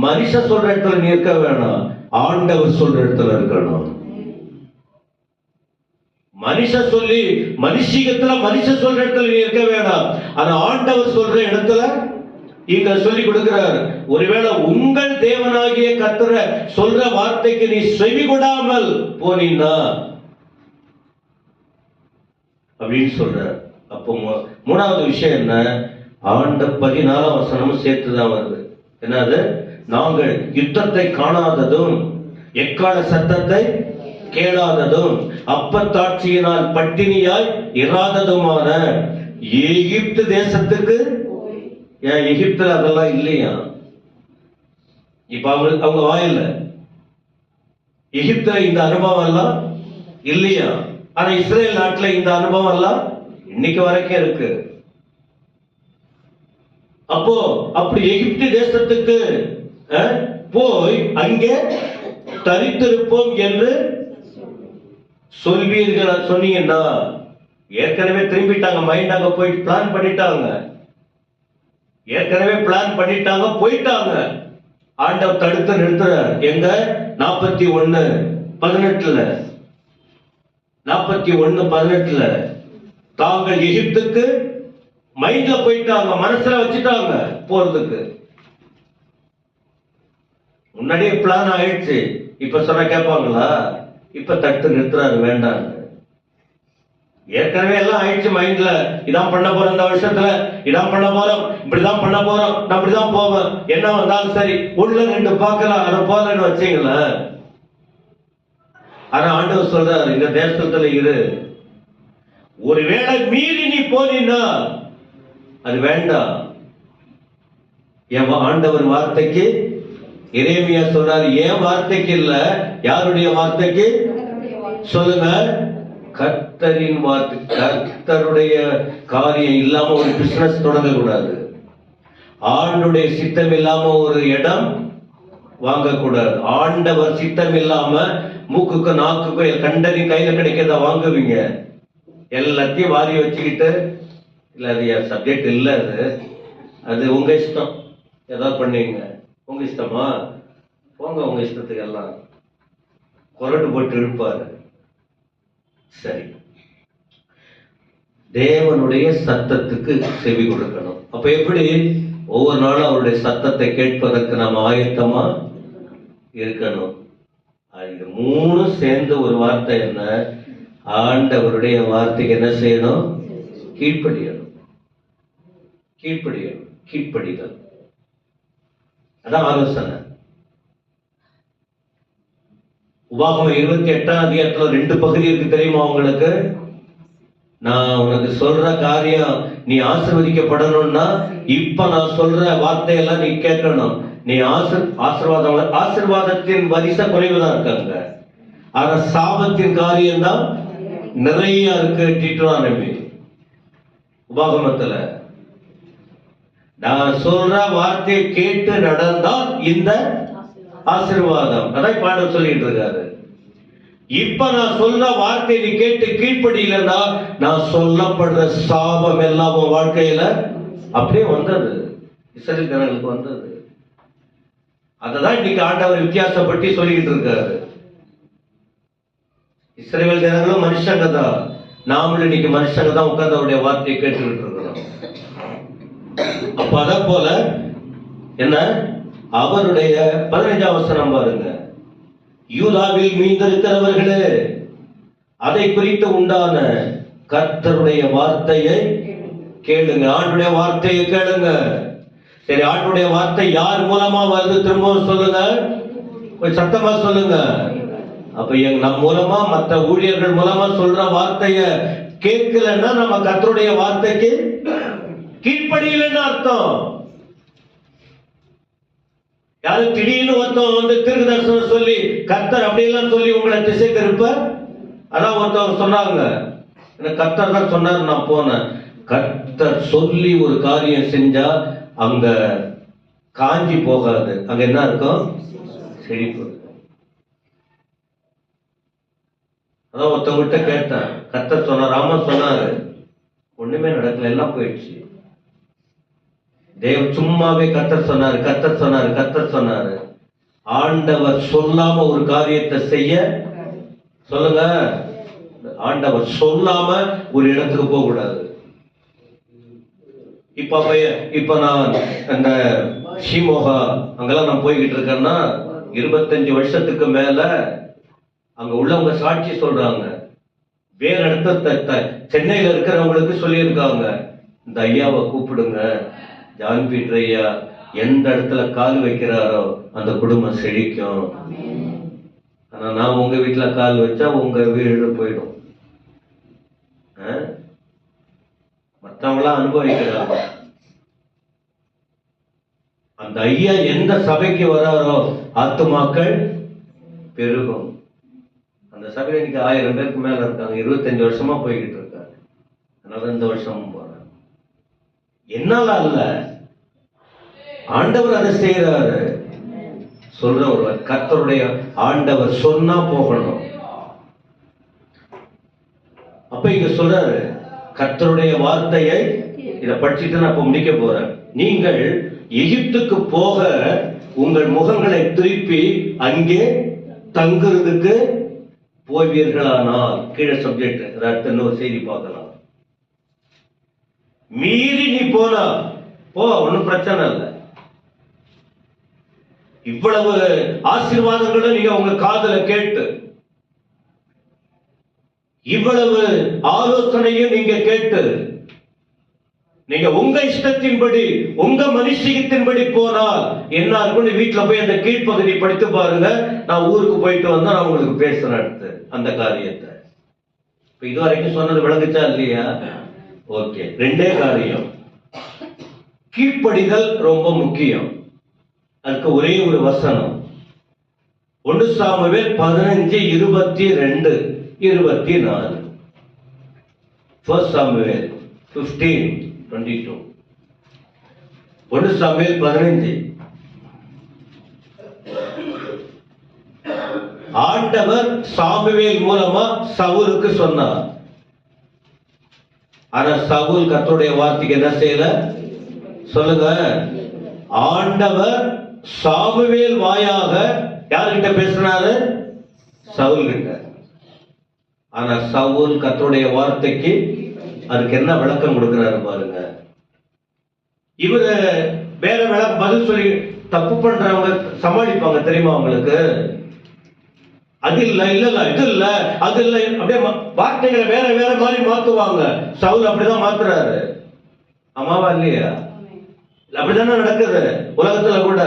மனுஷ சொல்ற இடத்துல நீ இருக்க வேணாம், ஆண்டவர் சொல்ற இடத்துல இருக்கணும். மனுஷன் சொல்லி மனுஷீகத்துல மனுஷன் சொல்ற இடத்துல நீ இருக்க வேணாம், ஆனா ஆண்டவர் சொல்ற இடத்துல இங்க சொல்லி கொடுக்கிறார். ஒருவேளை உங்கள் தேவனாகிய கர்த்தர் சொல்ற வார்த்தைக்கு நீ செவி கொடாமல் போனீன்னா அப்படின்னு சொல்ற. அப்போ மூணாவது விஷயம் என்ன? ஆண்ட 14 வசனமும் சேர்த்துதான் வருது. என்னது? நாங்கள் யுத்தத்தை காணாததும் எக்கால சத்தத்தை கேளாததும் அப்பத்தாட்சியினால் பட்டினியாய் இராததுமான எகிப்து தேசத்துக்கு. ஏன் எகிப்துல அதெல்லாம் இல்லையா? இப்ப அவங்க வாயில எகிப்துல இந்த அனுபவம் எல்லாம் இல்லையா? ஆனா இஸ்ரேல் நாட்டுல இந்த அனுபவம் எல்லாம் இன்னைக்கு வரைக்கும் இருக்கு. அப்போ அப்படி எகிப்து தேசத்துக்கு போய் அங்கே தரித்திருப்போம் என்று சொல்வீர்கள் சொன்னீங்கன்னா, ஏற்கனவே திரும்பிட்டாங்க, மைண்ட் அங்க போயிட்டு பிளான் பண்ணிட்டாங்க, ஏற்கனவே பிளான் பண்ணிட்டாங்க, போயிட்டாங்க. ஆண்டவர் தடுத்து நிறுத்துறார். எங்க? 41:18 41:18 தாங்கள் எகிப்துக்கு மைண்ட்ல போயிட்டாங்க, மனசுல வச்சுட்டாங்க போறதுக்கு. முன்னாடியே பிளான் ஆயிடுச்சு. இப்ப சொன்னா கேட்பாங்களா? இப்ப தட்டு நிறுத்துறாரு வேண்டாம். ஏற்கனவே எல்லாம் ஆயிடுச்சு மைண்ட்ல. இதான் பண்ண போறோம், இந்த வருஷத்துல இதான் பண்ண போறோம், இப்படிதான் பண்ண போறோம், நான் இப்படிதான் போவேன், என்ன வந்தாலும் சரி, உள்ள 2 பார்க்கலாம், அதை போலன்னு வச்சீங்களேன். ஆனா ஆண்டவர் சொல்றாரு, இந்த தேசத்துல இரு. ஒருவேளை மீறி நீ போனீன்னா அது வேண்டாம். என் ஆண்டவர் வார்த்தைக்கு, எரேமியா சொல்றாரு, என் வார்த்தைக்கு இல்ல, யாருடைய வார்த்தைக்கு சொல்லுங்க? கர்த்தரின் வார்த்தை. கர்த்தருடைய காரியம் இல்லாம ஒரு பிசினஸ் தொடங்க கூடாது. ஆண்டுடைய சித்தம் இல்லாம ஒரு இடம் வாங்கக்கூடாது. ஆண்டவர் சித்தம் இல்லாம மூக்குக்கு நாக்குக்கு கண்டறி கையில கிடைக்கிறத வாங்குவீங்க. எல்லாத்தையும் வாரி வச்சுக்கிட்டு, இல்ல அது என் சப்ஜெக்ட் இல்ல, அது உங்க இஷ்டம், ஏதாவது பண்ணுவீங்க. உங்க இஷ்டமா? போங்க உங்க இஷ்டத்துக்கு. எல்லாம் கொரட்டு போட்டு இருப்பாரு. சரி, தேவனுடைய சத்தத்துக்கு செவி கொடுக்கணும். அப்ப எப்படி? ஒவ்வொரு நாளும் அவருடைய சத்தத்தை கேட்பதற்கு நாம் ஆயத்தமா இருக்கணும். இது 3 சேர்ந்து ஒரு வார்த்தை என்ன? ஆண்டவருடைய வார்த்தைக்கு என்ன செய்யணும்? கீழ்ப்படியணும். கீழ்ப்படியணும், கீழ்ப்படிதல். அதான் ஆலோசனை. உபாகமம் 28ஆம் அதிகாரத்துல 2 பகுதி இருக்கு, தெரியுமா உங்களுக்கு? நான் உனக்கு சொல்ற காரியம் நீ ஆசீர்வதிக்கப்படணும்னா இப்ப நான் சொல்ற வார்த்தையெல்லாம் நீ கேட்கணும். நீ ஆசீர்வாதத்தின் வரிசை குறைவுதான் இருக்காங்க, ஆனா சாபத்தின் காரியம் தான் நிறைய இருக்கு. டிட்ரானமி உபாகமத்துல நான் சொல்ற வார்த்தையை கேட்டு நடந்தால் இந்த ஆசீர்வாதம். அதான் பாடல் சொல்லிட்டு இருக்காரு. இப்ப நான் சொல்ற வார்த்தையை நீ கேட்டு கீழ்ப்படியிலன்னா நான் சொல்லப்படுற சாபம் எல்லாம் உன் வாழ்க்கையில அப்படியே வந்தது. இஸ்ரவேல் ஜனங்களுக்கு வந்தது. அததான் இன்னைக்கு ஆண்டவர் வித்தியாசப்பட்டு சொல்லிக்கிட்டு இருக்காரு. இஸ்ரவேல் ஜனங்களும் மனுஷங்க தான், நாமளும் இன்னைக்கு மனுஷங்க தான் உட்கார்ந்து அவருடைய வார்த்தையை கேட்டுக்கிட்டு இருக்கிறோம். அப்ப அத போல என்ன, அவருடைய 15ஆம் வசனம் பாருங்க. யூதாவில் மீந்திருக்கிறவர்களே, அதை குறித்து உண்டான கர்த்தருடைய வார்த்தையை கேளுங்க. ஆண்டுடைய வார்த்தையை கேளுங்க. சரி, ஆண்டுடைய வார்த்தை யார் மூலமா வருது? திரும்பவும் சொல்லுங்க, கொஞ்சம் சத்தமா சொல்லுங்க. அப்ப நம் மூலமா, மற்ற ஊழியர்கள் மூலமா சொல்ற வார்த்தைய கேட்கலன்னா நம்ம கர்த்தருடைய வார்த்தைக்கு கீழ்ப்படியலன்னு அர்த்தம். யாரும் திடீர்னு ஒருத்தவங்க வந்து தீர்க்க தரிசனம் சொல்லி கர்த்தர் அப்படியெல்லாம் சொல்லி உங்களை திசை திருப்ப, அதான் ஒருத்தவங்க சொன்னாங்க, கர்த்தர் தான் சொன்னார், நான் போனேன். கர்த்தர் சொல்லி ஒரு காரியம் செஞ்சா அங்க காஞ்சி போகாது, அங்க என்ன இருக்கும்? செழிப்பு. அதான் ஒருத்தவங்கிட்ட கேட்டேன், கர்த்தர் சொன்னார், ராமா சொன்னாரு, ஒண்ணுமே நடக்கல, எல்லாம் போயிடுச்சு. தேவ சும்மாவே கர்த்தர் சொன்னாரு, கர்த்தர் சொன்னாரு, கர்த்தர் சொன்னாரு. ஆண்டவர் சொல்லாம ஒரு காரியத்தை செய்ய சொல்லுங்க. ஆண்டவர் சொல்லாம ஒரு இடத்துக்கு போக கூடாது. இப்ப நான் இந்த ஷிமோகா அங்கெல்லாம் நான் போய்கிட்டு இருக்கேன்னா 25 வருஷத்துக்கு மேல அங்க உள்ளவங்க சாட்சி சொல்றாங்க. வேற இடத்த சென்னையில இருக்கிறவங்களுக்கு சொல்லியிருக்காங்க, இந்த ஐயாவை கூப்பிடுங்க, ஜான் பீட்டர் ஐயா எந்த இடத்துல கால் வைக்கிறாரோ அந்த குடும்பம் செழிக்கும். ஆனா நான் உங்க வீட்டுல கால் வச்சா உங்க வீடு போயிடும். மற்றவங்களாம் அனுபவிக்கிறாங்க. அந்த ஐயா எந்த சபைக்கு வராரோ ஆத்துமாக்கள் பெருகும். அந்த சபையில இன்னைக்கு 1000 பேருக்கு மேல இருக்காங்க. 25 வருஷமா போய்கிட்டு இருக்காங்க. அதனால இந்த வருஷமும் போறாங்க. என்னால அல்ல, ஆண்டவர் அதை செய்யறாரு. சொல்ற ஒருவர், கர்த்தருடைய ஆண்டவர் சொன்னா போகணும். அப்ப இங்க சொல்றாரு, கர்த்தருடைய வார்த்தையை இதை படிச்சுட்டு நான் இப்ப முடிக்க போறேன். நீங்கள் எகிப்துக்கு போக உங்கள் முகங்களை திருப்பி அங்கே தங்குறதுக்கு போவீர்களானால், கீழே சப்ஜெக்ட், அடுத்த இன்னொரு செய்தி பார்க்கலாம். மீறி நீ போனா போ, ஒன்னும் பிரச்சனை இல்லை. இவ்வளவு ஆசீர்வாதங்களும் நீங்க உங்க காதுல கேட்டு, இவ்வளவு ஆலோசனையும் நீங்க கேட்டு, நீங்க உங்க இஷ்டத்தின்படி உங்க மனுஷியத்தின்படி போனால் என்ன இருக்கும்னு வீட்டுல போய் அந்த கீழ்ப்பகுதி படித்து பாருங்க. நான் ஊருக்கு போயிட்டு வந்தா நான் உங்களுக்கு பேசுறேன் அடுத்து அந்த காரியத்தை. இப்ப இதுவரைக்கும் சொன்னது விளங்குச்சா இல்லையா? ஓகே. ரெண்டே காரியம், கீழ்ப்படிதல் ரொம்ப முக்கியம். அதுக்கு ஒரே ஒரு வசனம், 1 சாமுவேல் 15:22, 24. 1 சாமுவேல் 15:22. 1 சாமுவேல் 15. ஆண்டவர் சாமுவேல் மூலமா சவுலுக்கு சொன்னார். ஆனா சவுல் கர்த்தருடைய வார்த்தைக்கு என்ன செய்யல? சொல்லுங்க. ஆண்டவர் சாமுவேல் வாயாக யார்கிட்ட பேசினாரு? சவுல் கிட்ட. ஆனா சவுல் கர்த்தருடைய வார்த்தைக்கு அதுக்கு என்ன விளக்கம் கொடுக்கிறாரு பாருங்க. இவரு வேற விளக்கம் பதில் சொல்லி தப்பு பண்றவங்க சமாளிப்பாங்க தெரியுமா உங்களுக்கு? அது இல்ல, இல்ல இது இல்ல, அது இல்ல, அப்படியே வார்த்தைகளை வேற வேற மாதிரி மாத்துவாங்க. சவுல் அப்படிதான் மாத்துறாரு. ஆமாவா இல்லையா? அப்படிதானே நடக்குது உலகத்துல கூட.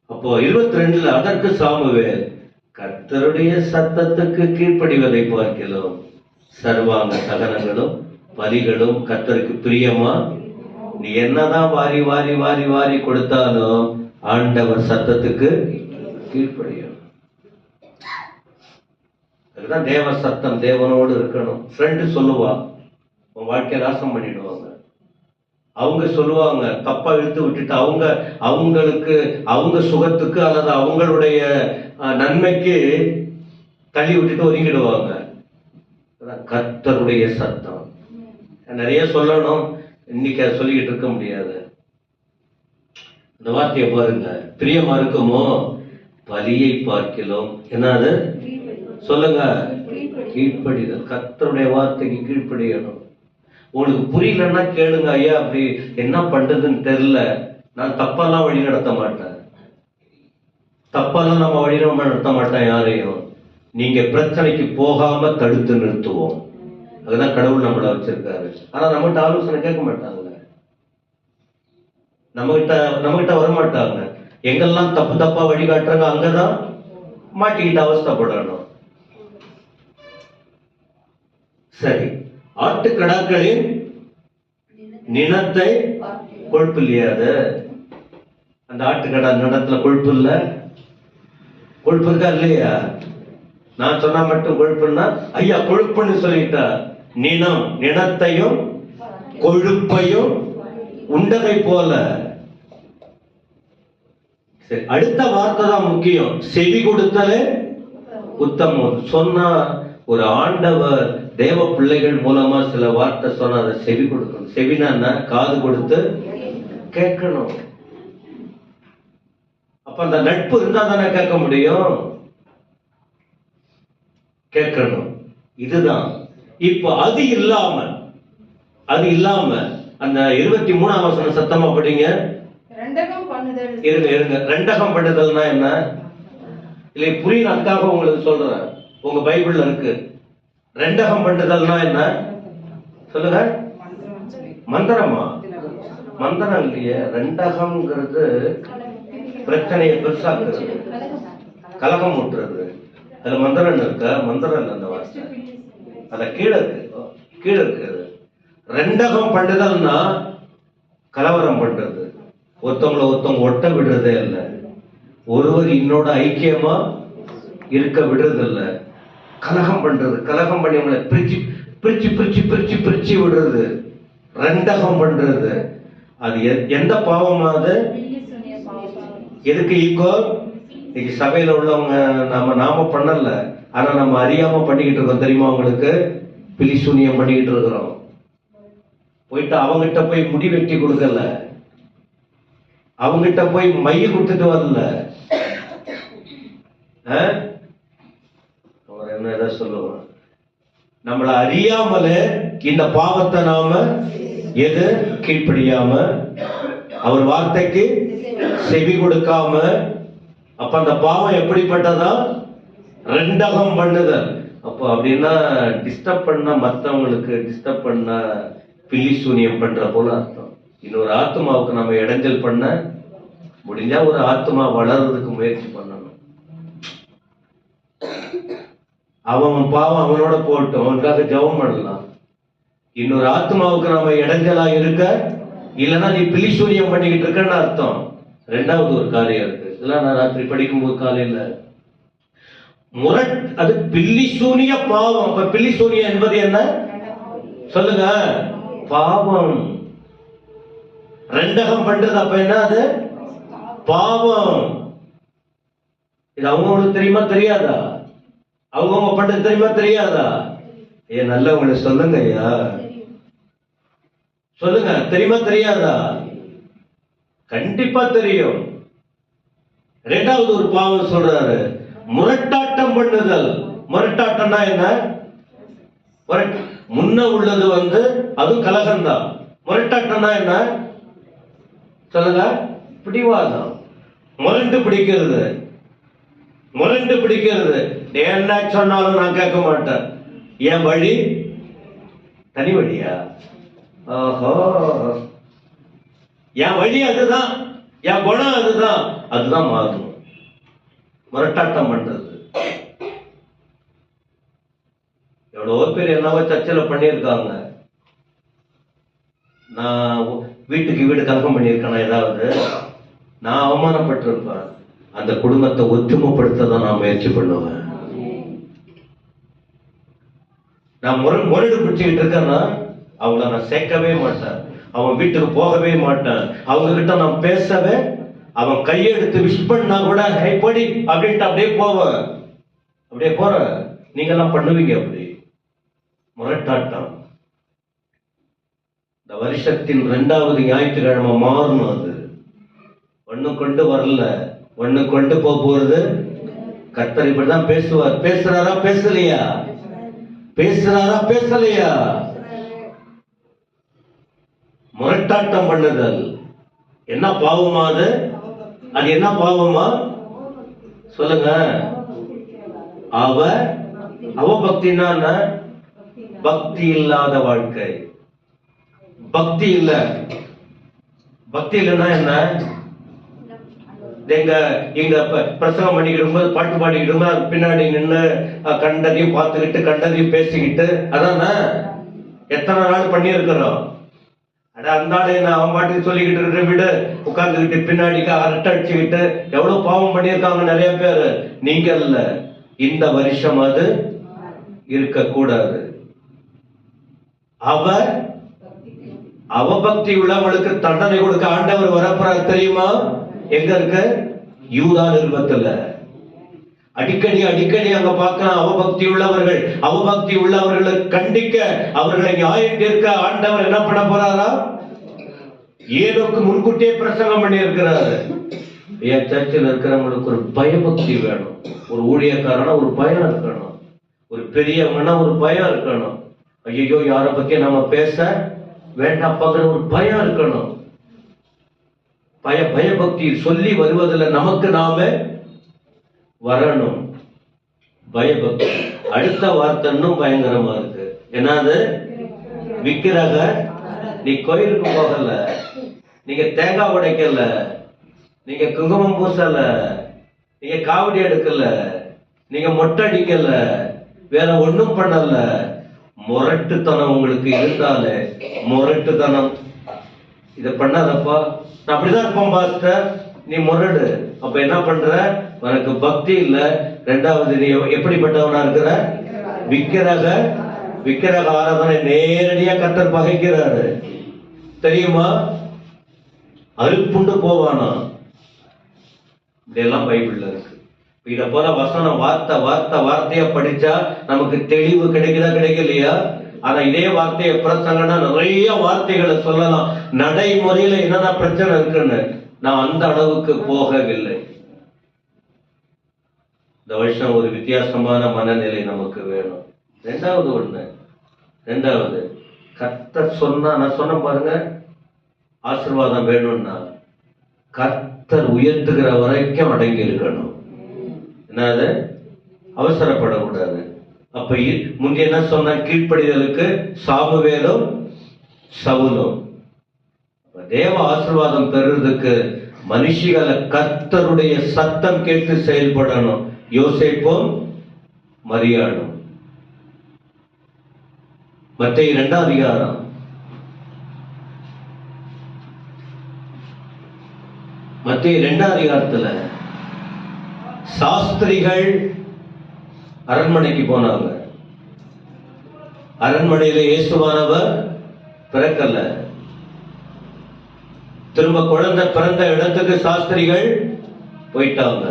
அப்போ 22 அதற்கு சாமுவேல், கர்த்தருடைய சத்தத்துக்கு கீழ்ப்படிவதை பார்க்கிறோம் சர்வாங்க சகனங்களும் பலிகளும் கர்த்தருக்கு பிரியமா. நீ என்னதான் வாரி வாரி வாரி வாரி கொடுத்தாலும் ஆண்டவர் சத்தத்துக்கு கீழ்ப்படியும். அதுதான் தேவ சத்தம். தேவனோடு இருக்கணும். ஃப்ரெண்டு சொல்லுவா, உன் வாழ்க்கையை நாசம் பண்ணிடுவாங்க. அவங்க சொல்லுவாங்க, தப்பா இழுத்து விட்டுட்டு அவங்களுக்கு அவங்க சுகத்துக்கு அல்லது அவங்களுடைய நன்மைக்கு தள்ளி விட்டுட்டு ஒதுங்கிடுவாங்க. கர்த்தருடைய சத்தம் நிறைய சொல்லணும், இன்னைக்கு சொல்லிக்கிட்டு இருக்க முடியாது. இந்த வார்த்தையை பாருங்க, பிரியமா இருக்குமோ பலியை பார்க்கிறோம். என்னது சொல்லுங்க? கீழ்ப்படிதல். கர்த்தருடைய வார்த்தைக்கு கீழ்ப்படியணும். உங்களுக்கு புரியலன்னா கேளுங்க, ஐயா அப்படி என்ன பண்றதுன்னு தெரியல. நான் தப்பெல்லாம் வழி நடத்த மாட்டேன். தப்பெல்லாம் நம்ம வழி நடத்த மாட்டேன் யாரையும். நீங்க பிரச்சனைக்கு போகாம தடுத்து நிறுத்துவோம். அதுதான் கடவுள் நம்மள வச்சிருக்காரு. ஆனா நம்மகிட்ட ஆலோசனை கேட்க மாட்டாங்க, நம்மகிட்ட வரமாட்டாங்க. எங்கெல்லாம் தப்பு தப்பா வழிகாட்டுறாங்க அங்கதான் மாட்டிக்கிட்டு அவஸ்தைப்படணும். சரி, ஆட்டுக்கடாக்களின் நினத்தை கொழுப்பு இல்லையா? அது அந்த ஆட்டுக்கடா நிலத்துல கொழுப்பு இல்ல, கொழுப்பு இருக்கா இல்லையா? நான் சொன்னா மட்டும் கொழுப்புன்னா ஐயா கொழுப்புன்னு சொல்லிட்டா. நினத்தையும் கொழுப்பையும் உண்டதை போல. சரி, அடுத்த வார்த்தை தான் முக்கியம். செவி கொடுத்தலே உத்தமம். சொன்னா ஒரு ஆண்டவர் தேவ பிள்ளைகள் மூலமா சில வார்த்தை சொன்னா அதை செவி கொடுக்கணும். செவினா காது கொடுத்து கேட்கணும். அப்ப அந்த நட்பு இருந்தா தானே கேட்க முடியும். கேட்கணும். இதுதான். இப்ப அது இல்லாம அந்த 23ஆம் வசனம் சத்தமா படிங்க. இருங்க. ரெண்டகம் பண்ணுதல்னா என்ன? இல்லை புரியல, அதுக்காக உங்களுக்கு சொல்றேன். உங்க பைபிள்ல இருக்கு. ரெண்டகம் பண்ணுதல்னா என்ன சொல்லுங்க? மந்திரமா? மந்திரம் இல்லையே. ரெண்டகம்ங்கிறது பிரச்சனையை பெருசாக்குறது, கலகம் ஊட்டுறது. அது மந்திரம் இருக்க? மந்திரம் இல்லை அந்த வார்த்தை. அத கீழே இருக்கு. ரெண்டகம் பண்ணுதல்னா கலவரம் பண்றது, ஒருத்தவங்க ஒட்ட விடுறதே இல்லை, ஒருவர் இன்னோட ஐக்கியமா இருக்க விடுறது இல்லை, கலகம் பண்றது, கலகம் பண்ணி அவங்களை பிரிச்சு பிரிச்சு பிரிச்சு பிரிச்சு பிரிச்சு விடுறது, ரெண்டகம் பண்றது. அது எந்த பாவமா? அது எதுக்கு ஈக்கோ? இன்னைக்கு சபையில உள்ளவங்க நாம பண்ணல, ஆனா நம்ம அறியாம பண்ணிக்கிட்டு இருக்கோம். தெரியுமா உங்களுக்கு? பிலிசூனியம் பண்ணிக்கிட்டு இருக்கிறோம். போயிட்டு அவங்கிட்ட போய் முடி வெட்டி கொடுக்கல, அவங்கிட்ட போய் மைய கொடுத்துட்டு வரல. அவர் என்ன சொல்லுவார்? நம்மள அறியாமலே இந்த பாவத்தை நாம எது கீழ்ப்படியாம அவர் வார்த்தைக்கு செவி கொடுக்காம, அப்ப அந்த பாவம் எப்படிப்பட்டதா? ரெண்டகம் பண்ணுதல். அப்போ அப்படின்னா டிஸ்டர்ப் பண்ண, மற்றவங்களுக்கு டிஸ்டர்ப் பண்ண, பில்லி சூனியம் பண்ற போல அர்த்தம். இன்னொரு ஆத்மாவுக்கு நம்ம இடைஞ்சல் பண்ண முடிஞ்சா ஒரு ஆத்மா வளர்றதுக்கு முயற்சி பண்ணணும். அவன் பாவம் அவனோட போட்டும், அவனுக்காக ஜெபம் பண்ணலாம். இன்னொரு ஆத்மாவுக்கு நம்ம இடைஞ்சலா இருக்க, இல்லைன்னா நீ பில்லி சூனியம் பண்ணிக்கிட்டு இருக்கன்னு அர்த்தம். ரெண்டாவது ஒரு காரியம் இருக்கு. இதெல்லாம் நான் ராத்திரி படிக்கும்போது காலையில அது பில்லி சூனிய பாவம். அப்ப பில்லி சூனியம் என்பது என்ன சொல்லுங்க? பாவம். ரெண்டகம் பண்றது அப்ப என்ன? அது பாவம். இது அவங்களுக்கு தெரியுமா தெரியாதா? அவங்க பண்றது தெரியுமா தெரியாதா? ஏன் நல்லவங்களை சொல்லுங்க ஐயா, சொல்லுங்க. தெரியுமா தெரியாதா? கண்டிப்பா தெரியும். இரண்டாவது ஒரு பாவம் சொல்றாரு, முரட்டாட்டம் பண்ணுதல். முரட்டாட்டம்னா என்ன? முன்ன உள்ளது அது கலகம்தான். முரட்டாட்டம்னா என்ன சொல்லுங்க? பிடிவாதம், முரண்டு பிடிக்கிறது. முரண்டு பிடிக்கிறது. என்ன சொன்னாலும் நான் கேட்க மாட்டேன். என் வழி தனி வழியா? ஓஹோ, என் வழி அதுதான், என் குணம் அதுதான், அதுதான் மாறணும். முரட்டாட்டம் பண்றது. எவ்வளவோ பேர் என்னவோ சர்ச்சையில பண்ணியிருக்காங்க. நான் வீட்டுக்கு வீடு கலகம் பண்ணியிருக்கேன். ஏதாவது நான் அவமானப்பட்டிருப்பேன். அந்த குடும்பத்தை ஒற்றுமைப்படுத்த தான் நான் முயற்சி பண்ணுவேன். நான் முரடு பிடிச்சிக்கிட்டு இருக்கேன்னா அவங்கள நான் சேர்க்கவே மாட்டேன். அவன் வீட்டுக்கு போகவே மாட்டேன். அவங்க கிட்ட நான் பேசவே, அவன் கையெடுத்து விஷ் பண்ணா கூட படி அப்படின்ட்டு அப்படியே போவேன். அப்படியே போற. நீங்க எல்லாம் பண்ணுவீங்க அப்படி முரட்டாட்டம். இந்த வருஷத்தின் 2வது ஞாயிற்றுக்கிழமை மாறணும். அது ஒண்ணு கொண்டு வரல, ஒண்ணு கொண்டு போறது. கர்த்தர் இப்படிதான் பேசுவார். பேசுறாரா பேசலையா? பேசுறாரா பேசலையா? முரட்டாட்டம் பண்ணுதல் என்ன பாவமா? அது அது என்ன பாவமா சொல்லுங்க? அவபக்தினா பக்தி இல்லாத வாழ்க்கை. பக்தி இல்ல. பக்தி இல்லைன்னா என்ன? எங்க பிரசங்கம் பண்ணிக்கிட்டு பாட்டு பாடிக்கிட்டு பின்னாடி நின்று கண்டதையும் பார்த்துக்கிட்டு கண்டதையும் பேசிக்கிட்டு, அதான எத்தனை நாள் பண்ணி இருக்கிறோம். அந்த ஆளு அவன் பாட்டுக்கு சொல்லிக்கிட்டு இருக்கிற வீடு உட்கார்ந்துக்கிட்டு பின்னாடி அரட்டை அடிச்சுக்கிட்டு எவ்வளவு பாவம் பண்ணியிருக்காங்க நிறைய பேர். நீங்க இல்ல. இந்த வருஷம் அது இருக்கக்கூடாது. அவபக்தி உள்ளவங்களுக்கு தண்டனை கொடுக்க ஆண்டவர் வரப்போறார். தெரியுமா? எங்க இருக்கு? யூதா நிருபத்துல. அடிக்கடி அங்க பார்க்கலாம். அவபக்தி உள்ளவர்களை கண்டிக்க, அவர்களை நியாயம் தீர்க்க ஆண்டவர் என்ன பண்ண போறாரா? ஏனோக்கு முன்கூட்டியே பிரசங்கம் பண்ணி இருக்கிறாரு. என் சர்ச்சில் இருக்கிறவங்களுக்கு ஒரு பயபக்தி வேணும். ஒரு ஊழியக்காரனா ஒரு பயம் இருக்கணும். ஒரு பெரியவங்கன்னா ஒரு பயம் இருக்கணும். ஐயோ யார பத்தி நம்ம பேச வேண்டாம் பாக்குற ஒரு பயம் இருக்கணும். பயபக்தி சொல்லி வருவதில் நமக்கு நாம வரணும். பயபக்தி. அடுத்த வார்த்தை இன்னும் பயங்கரமா இருக்கு. என்னது? விக்கிரக. நீ கோயிலுக்கு போகல, நீங்க தேங்காய் உடைக்கல, நீங்க குங்குமம் பூசல, நீங்க காவடி எடுக்கல, நீங்க மொட்டை அடிக்கல, வேற ஒண்ணும் பண்ணல. முரட்டுத்தனம் உங்களுக்கு இருந்தாலே, முரட்டுத்தனம் இத பண்ணாதப்பா, நான் அப்படிதான் இருப்போம் பாஸ்டர், நீ முரடு. அப்ப என்ன பண்ற? உனக்கு பக்தி இல்ல. ரெண்டாவது நீ எப்படிப்பட்டவனா இருக்கிற? விக்கிரக ஆராதனை நேரடியா கர்த்தர் பகைக்கிறாரு. தெரியுமா? அறுப்புண்டு போவானா. இதெல்லாம் பைபிள்ல இருக்கு. இத போல வசனம் வார்த்தையா படிச்சா நமக்கு தெளிவு கிடைக்குதா கிடைக்கலையா? ஆனா இதே வார்த்தையை பிரசங்கன்னா நிறைய வார்த்தைகளை சொல்லலாம். நடைமுறையில என்னென்ன பிரச்சனை இருக்குன்னு நான் அந்த அளவுக்கு போகவில்லை. இந்த வருஷம் ஒரு வித்தியாசமான மனநிலை நமக்கு வேணும். ரெண்டாவது கர்த்தர் சொன்னா, நான் சொன்ன பாருங்க, ஆசீர்வாதம் வேணும்னா கர்த்தர் உயர்த்துகிற வரைக்கும் அடங்கி இருக்கணும். என்னது? அவசரப்படக்கூடாது. அப்ப முந்தைய என்ன சொன்ன? கீழ்ப்படிதலுக்கு சாமுவேலும் சவுலும். தேவ ஆசீர்வாதம் பெறுறதுக்கு மனுஷிகளை கர்த்தருடைய சத்தம் கேட்டு செயல்படணும். யோசேப்பும் மரியாளும். மத்தேயு 2ஆம் அதிகாரம் மத்தேயு 2ஆம் அதிகாரத்துல சாஸ்திரிகள் அரண்மனைக்கு போனாங்க. அரண்மனையில இயேசுவானவர் பிறக்கல. திரும்ப குழந்தை பிறந்த இடத்துக்கு சாஸ்திரிகள் போயிட்டாங்க.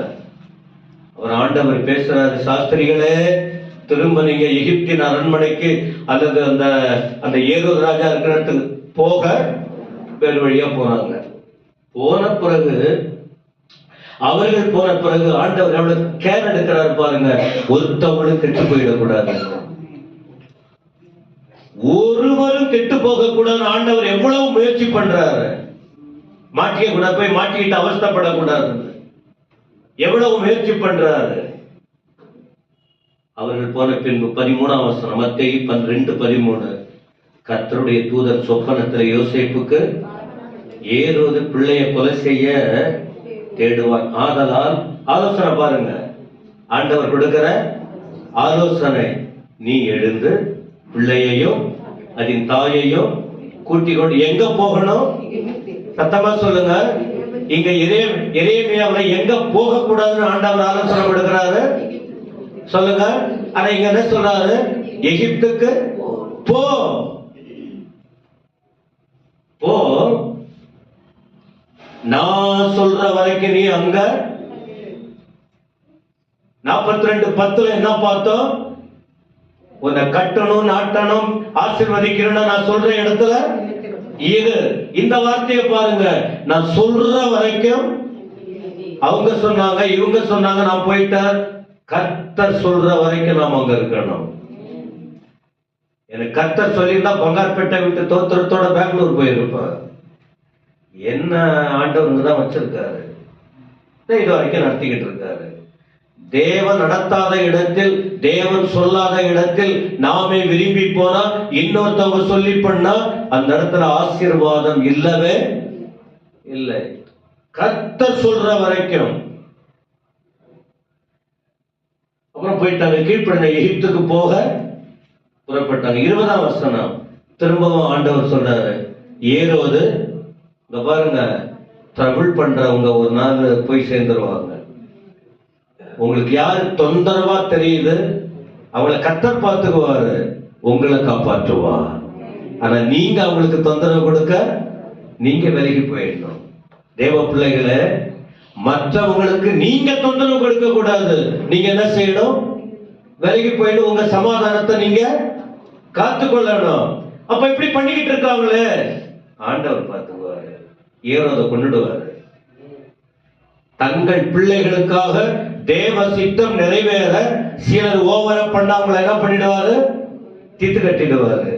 அவர் ஆண்டவர் பேசுறாரு, சாஸ்திரிகளே திரும்ப நீங்க எகிப்தின் அரண்மனைக்கு அல்லது அந்த அந்த ஏரோது ராஜா இருக்கிற இடத்துக்கு போக வேறு வழியா போனாங்க. போன பிறகு அவர்கள் போன பிறகு ஆண்டவர் எவ்வளவு கேர் எடுக்கிறாரு பாருங்க. ஒருத்தவங்களும் கெட்டு போயிடக்கூடாது, ஒருவரும் கெட்டு போக கூடாது. ஆண்டவர் எவ்வளவு முயற்சி பண்றாரு. மாட்டிக்க கூடாது, போய் மாட்டிக்கிட்டு அவஸ்தப்படக்கூடாது. எவ்வளவு முயற்சி பண்றாரு. அவர்கள் போன பின்பு 13ஆம் வசனம், மத்தேயு 12:13, கர்த்தருடைய தூதர் சொப்பனத்தில் யோசேப்புக்கு ஏரோது பிள்ளையை கொலை செய்ய தேடுவார். ஆதலால் ஆலோசனை பாருங்க, ஆண்டவர் கொடுக்கிற ஆலோசனை, நீ எழுந்து பிள்ளையையும் அதன் தாயையும் கூட்டிக் கொண்டு எங்க போகணும்? சத்தமா சொல்லுங்க. இங்க எரேமியாவுல எங்க போக கூடாதுன்னு ஆண்டவர் ஆலோசனை கொடுக்கிறாரு சொல்லுங்க. ஆனா இங்க என்ன சொல்றாரு? எகிப்துக்கு போ. போ, நான் சொல்ற வரைக்கும் நீ அங்க. 42:10 என்ன பார்த்தோம்? உன்னை கட்டணும், நாட்டணும், ஆசீர்வதிக்கணும் நான் சொல்ற இடத்துல இது. இந்த வார்த்தையை பாருங்க, நான் சொல்ற வரைக்கும். அவங்க சொன்னாங்க, இவங்க சொன்னாங்க, நான் போயிட்டேன். கர்த்தர் சொல்ற வரைக்கும் நாம் அங்க இருக்கணும். எனக்கு கர்த்தர் சொல்லியிருந்தா பங்கார்பேட்டை விட்டு தோத்திரத்தோட பெங்களூர் போயிருப்பேன். என்ன ஆண்டவங்க தான் வச்சிருக்காரு, இது வரைக்கும் நடத்திக்கிட்டு இருக்காரு. தேவன் நடத்தாத இடத்தில், தேவன் சொல்லாத இடத்தில் நாமே விரும்பி போனா, இன்னொருத்தவங்க சொல்லி பண்ணா அந்த இடத்துல ஆசீர்வாதம் இல்லவே இல்லை. கர்த்தர் சொல்ற வரைக்கும். அப்புறம் போயிட்டாங்க, கீழ்ப்படின எகிப்துக்கு போக புறப்பட்டாங்க. 20ஆம் வசனம் திரும்பவும் ஆண்டவர் சொல்றாரு, ஏரோது இங்க பாருங்க, ட்ரபிள் பண்றவங்க ஒரு நாள் போய் சேர்ந்துருவாங்க. உங்களுக்கு யாரு தொந்தரவா தெரியுது, அவங்கள கர்த்தர் பார்த்துக்குவாரு, உங்களை காப்பாற்றுவார். ஆனா நீங்க அவங்களுக்கு தொந்தரவு கொடுக்க நீங்க விலகி போயிடணும். தேவ பிள்ளைகளை, மற்றவங்களுக்கு நீங்க தொந்தரவு கொடுக்க கூடாது. நீங்க என்ன செய்யணும்? விலகி போயிடும். உங்க சமாதானத்தை நீங்க காத்துக்கொள்ளணும். அப்ப இப்படி பண்ணிக்கிட்டு இருக்காங்களே, ஆண்டவர் பார்த்துக்குவாரு, ஏரோதை கொண்டுடுவாரு. தங்கள் பிள்ளைகளுக்காக தேவ சித்தம் நிறைவேற சிலர் ஓவரா பண்ணாமல என்ன பண்ணிடுவாரு? தீர்த்து கட்டிடுவாரு.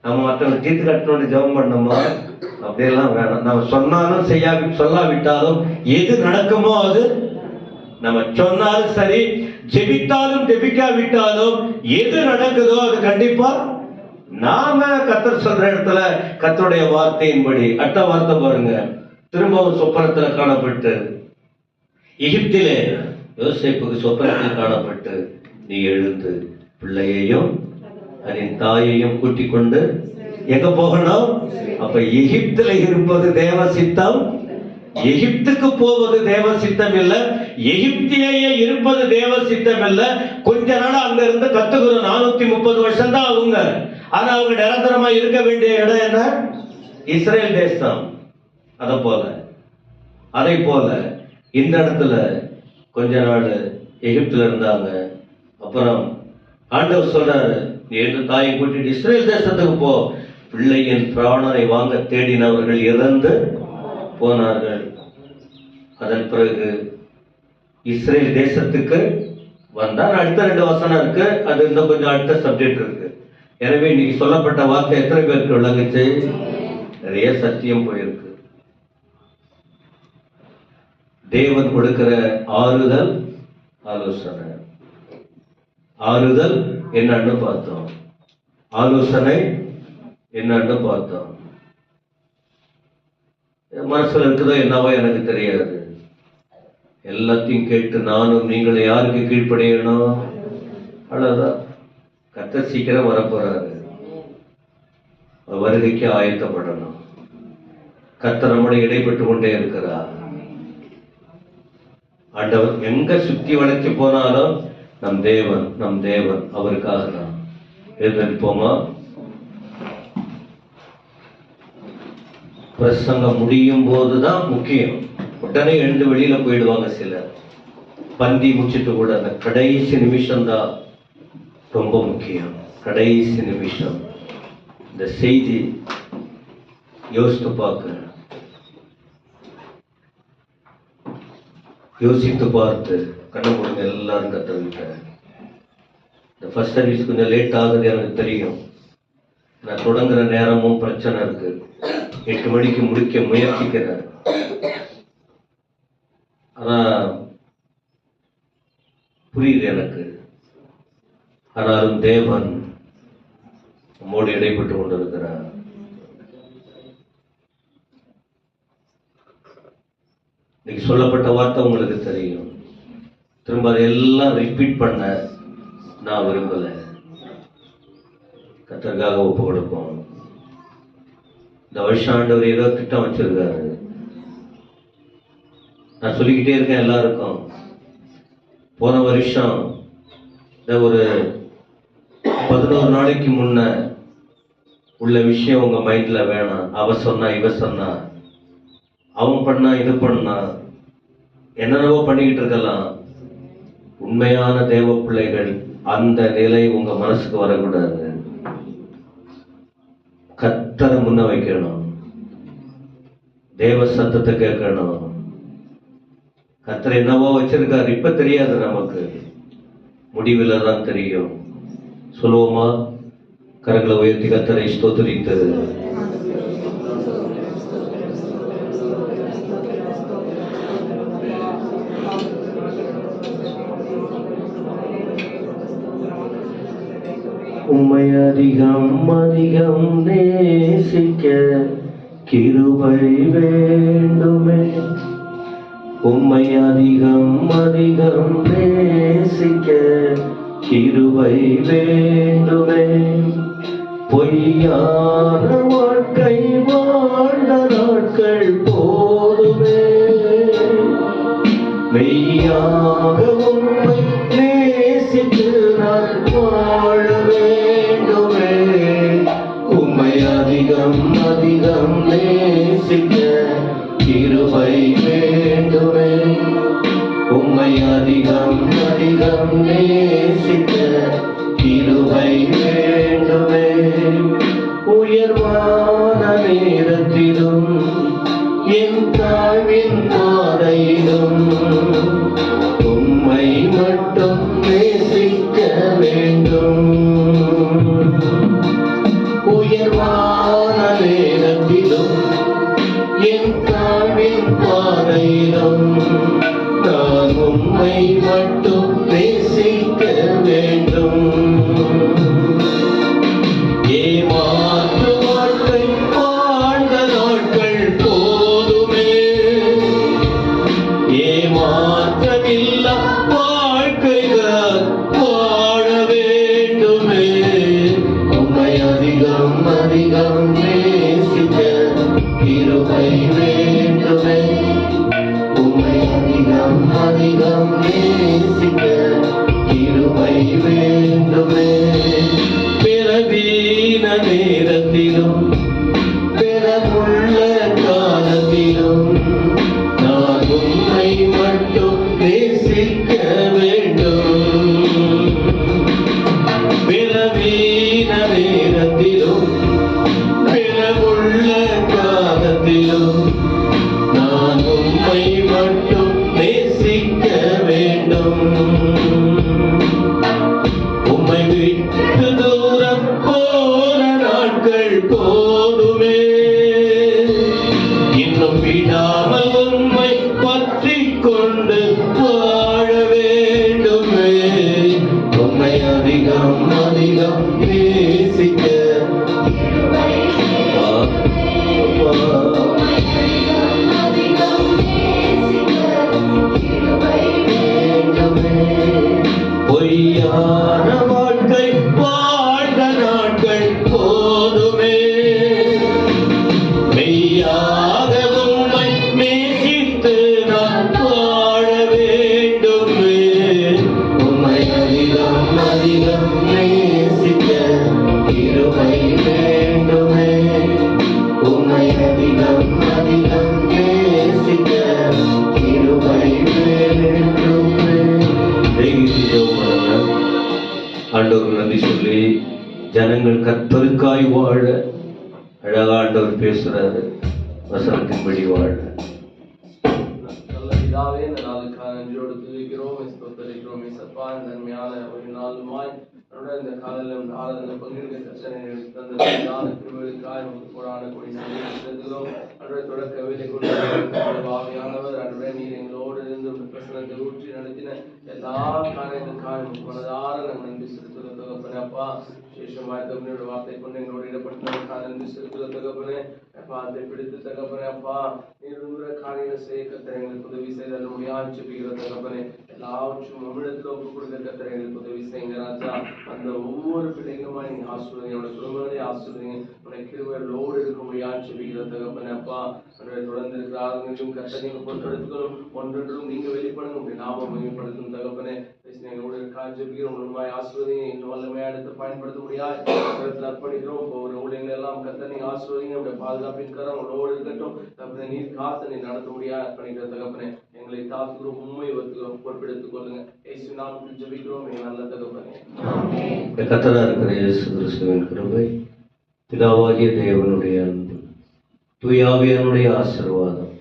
நம்ம மற்றவங்க தீர்த்து கட்டணும்னு ஜெபம் பண்ணோமா? அப்படியெல்லாம் வேணாம். நம்ம சொன்னாலும் சொல்லாவிட்டாலும் எது நடக்குமோ அது, நம்ம சொன்னாலும் சரி, ஜெபித்தாலும் ஜெபிக்காவிட்டாலும் எது நடக்குதோ அது கண்டிப்பா நாம கர்த்தர் சொல்ற இடத்துல கர்த்தருடைய வார்த்தையின்படி. அடுத்த வார்த்தை பாருங்க, திரும்பவும் சொப்பனத்துல காணப்பட்டு, எகிப்திலே யோசேப்புக்கு சொப்பனத்தில் காணப்பட்டு, நீ எழுந்து பிள்ளையையும் அதன் தாயையும் கூட்டிக் கொண்டு எங்க போகணும்? அப்ப எகிப்துல இருப்பது தேவ சித்தம், எகிப்துக்கு போவது தேவ சித்தம் இல்ல. எகிப்திலேயே இருப்பது தேவ சித்தம் இல்ல. கொஞ்ச நாள் அங்க இருந்து கத்துக்கிறோம். 430 வருஷம் தான் அவங்க. ஆனா அவங்க நிரந்தரமா இருக்க வேண்டிய இடம் என்ன? இஸ்ரேல் தேசம். அதை போல இந்த இடத்துல கொஞ்ச நாள் எகிப்துல இருந்தாங்க. அப்புறம் ஆண்டவர் சொல்றாரு, நீ என்று தாயை கூட்டிட்டு இஸ்ரேல் தேசத்துக்கு போ. பிள்ளையின் பிராணனை வாங்க தேடினவர்கள் இறந்து போனார்கள். அதன் பிறகு இஸ்ரேல் தேசத்துக்கு வந்தார். அடுத்த 2 வசனம் இருக்கு, அது இன்னும் கொஞ்சம் அடுத்த சப்ஜெக்ட் இருக்கு. எனவே இன்னைக்கு சொல்லப்பட்ட வார்த்தை எத்தனை பேருக்கு விளங்குச்சு? நிறைய சத்தியம் போயிருக்கு. தேவன் கொடுக்கிற ஆறுதல், ஆலோசனை. ஆறுதல் என்னன்னு பார்த்தோம், ஆலோசனை என்னன்னு பார்த்தோம். மனசுல இருக்குதோ என்னவோ எனக்கு தெரியாது. எல்லாத்தையும் கேட்டு நானும் நீங்களும் யாருக்கு கீழ்ப்படியணும்? அவ்வளவுதான். கர்த்தர் சீக்கிரம் வரப்போறாரு, வருகைக்கு ஆயத்தப்படணும். கர்த்தர் நம்முடைய இடைப்பட்டு கொண்டே இருக்கிறார். ஆண்டவர் எங்க சுத்தி வளைச்சு போனாலும் நம் தேவன் அவருக்காக நாம் எழுந்திருப்போமா? பிரசங்கம் முடியும் போதுதான் முக்கியம். உடனே எழுந்து வெளியில போயிடுவாங்க சிலர். பந்தி முடிச்சுட்டு கூட அந்த கடைசி நிமிஷம் தான் ரொம்ப முக்கியம். கடைசி நிமிஷம் இந்த செய்தி யோசித்து பார்க்க, யோசித்து பார்த்து கண்ண முடிஞ்ச எல்லாரும் கற்றுக்கிட்ட. இந்த ஃபர்ஸ்ட் சர்வீஸ் கொஞ்சம் லேட் ஆகுது எனக்கு தெரியும். நான் தொடங்குற நேரமும் பிரச்சனை இருக்கு. 8 மணிக்கு முடிக்க முயற்சிக்கிறேன். ஆனா புரியுது எனக்கு. ஆனாலும் தேவன் நம்மோடு இடைப்பட்டு கொண்டிருக்கிறார். இன்னைக்கு சொல்லப்பட்ட வார்த்தை உங்களுக்கு தெரியும். திரும்ப அதையெல்லாம் ரிப்பீட் பண்ண நான் விரும்பல. கர்த்தருக்காக ஒப்பு கொடுப்போம். இந்த வருஷம் ஆண்டவர் ஏதோ திட்டம் வச்சிருக்காரு. நான் சொல்லிக்கிட்டே இருக்கேன் எல்லாருக்கும். போன வருஷம் இந்த ஒரு 11 நாளைக்கு முன்ன உள்ள விஷயம் உங்க மைண்ட்ல வேணாம். அவ சொன்னா, இவ சொன்னா, அவன் பண்ணா, இது பண்ணா, என்னென்னவோ பண்ணிக்கிட்டு இருக்கலாம். உண்மையான தேவ பிள்ளைகள் அந்த நிலை உங்க மனசுக்கு வரக்கூடாது. கர்த்தரை முன்ன வைக்கணும். தேவ சத்தத்தை கேட்கணும். கர்த்தர் என்னவோ வச்சிருக்காரு. இப்ப தெரியாது நமக்கு, முடிவில் தான் தெரியும். சொல்லுவோமா? கரங்களை உயர்த்தி கர்த்தரை ஸ்தோத்திரித்து உம்மை அதிகம் அதிகம் நேசிக்க கிருபை வேண்டுமே. உம்மை அதிகம் அதிகம் நேசிக்க கிருபை வேண்டுமே. பொய்யான வாழ்க்கை வாழ்ந்த நாட்கள் போதுமே. மெய்யாக உம்மை நேசித்து நான் வாழ வேண்டுமே. உம்மை அதிகம் அதிகம் நேசிக்க கிருபை வேண்டுமே. உம்மை அதிகம் அதிகம் நேசிக்க கிருபை வேண்டுமே. உயர்வான நேரத்திலும் என் தாழ்வின் பாதையிலும் உம்மை மட்டும் நேசிக்க வேண்டும். உயர்வான நேரத்திலும் என் தாழ்வின் பாதையிலும் நான் உம்மை மட்டும் நேசிக்க வேண்டும். ஏமாற்று வாழ்க்கை வாழ்ந்த நாட்கள் போதுமே. ஏமாற்றமில்லா வாழ்க்கைகள் வாழ வேண்டுமே. உம்மை அதிகம் அதிகம் நேசிக்க கிருபை வேண்டுமே. உம்மை அதிகம் அதிகம் நேசிக்க கிருபை வேண்டுமே. பிறவீன நேரத்திலும் பிறகுள்ள காலத்திலும் நான் உம்மை மட்டும் நேசிக்க வேண்டும். பிறவீன நேரத்திலும் பிறகுள்ள காலத்திலும் நான் உம்மை மட்டும் நேசிக்க வேண்டும். ஆண்டவர் நன்றி சொல்லி ஜனங்கள் கர்த்தருக்காய் வாழ அழகா ஆண்டவர் பேசுறாரு. வசனத்தின்படி வாழ பிதாவே, இந்த நாளுக்காக நன்றியோடு துதிக்கிறோம், ஸ்தோத்திரிக்கிறோம். இயேசப்பா, இந்த நன்மையான ஒரு நாளுமாய் இந்த காலையில் ஆராதனை பங்கிற்கு கர்த்தனை தந்த கிருபைகளுக்காக கோடான கோடி நன்றி செலுத்துகிறோம். அன்றைய தொடக்க வேலை கொண்டு ஆவியானவர் அன்றைய நீர் எங்களோடு இருந்து பிரசனத்தை ஊற்றி நடத்தின எல்லா காரியங்களுக்காக மனதார நாங்கள் நன்றி செலுத்துகிறோம் தகப்பனே. அப்பா, விசேஷமாய் தகப்பனோட வார்த்தை கொண்டு எங்களோடு ஈடுபடுத்தினதுக்காக நன்றி செலுத்துகிறோம் தகப்பனே. அப்பா, அதை பிடித்து தகப்பனே அப்பா நீர் காரியங்கள் செய்ய கர்த்தர் எங்களுக்கு உதவி செய்தால் முடியாது ஜெபிக்கிற தகப்பனே. எல்லாவற்றும் உம்மிடத்தில் ஒப்பு கொடுக்க கர்த்தர் எங்களுக்கு உதவி செய்யுங்க ராஜா. அந்த ஒவ்வொரு பிள்ளைகளுமா நீங்க ஆசீர்வதிங்க, அவருடைய குடும்பங்களை ஆசீர்வதிங்க, உடைய கிருபையோடு இருக்க முடியாது ஜெபிக்கிற தகப்பனே. அப்பா, தொடர்ந்து இருக்கிற ஆளுநரையும் கர்த்தர் நீங்க பொறுப்பெடுத்துக்கணும், ஒன்றொன்றும் நீங்க வெளிப்படுங்க, உங்களுடைய நாமம் மேம்படுத்தும் தகப்பனே. எங்களோட ஜெபிக்கிறோம், உண்மையை ஆசீர்வதிங்க, இன்னும் வல்லமையா எடுத்து பயன்படுத்த முடியாது அர்ப்பணிக்கிறோம். ஒவ்வொரு ஊழியர்கள் எல்லாம் கர்த்தர் நீங்க ஆசீர்வதிங்க, உடைய பாதுகாப்பின் கரம் உங்களோடு இருக்கட்டும் தகப்பனே. நீர் காத்து நீ நடத்த முடியாது அர்ப்பணிக்கிற தகப்பனே. எங்களை தாக்குகிறோம், உண்மை வருத்துகிறோம், பொறுப்பெடுத்துக் கொள்ளுங்க. இயேசு நாமத்தில் ஜெபிக்கிறோம் எங்கள் நல்ல தகப்பனே. கர்த்தராக இருக்கிற இயேசு கிறிஸ்துவின் கிருபை, பிதாவாகிய தேவனுடைய அன்பு, தூய ஆவியானுடைய ஆசீர்வாதம்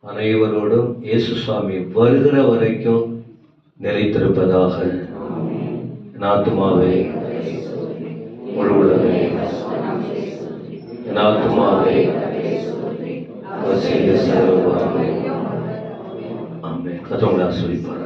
அனைவரோடும் இயேசு சுவாமி வருகிற வரைக்கும் நிலைத்திருப்பதாக. என் ஆத்துமாவே முழு உலகமே, என் ஆத்துமாவே அவர் செய்த சர்வ ஆமென். கர்த்தர் உங்களை ஆசீர்வதிப்பார்.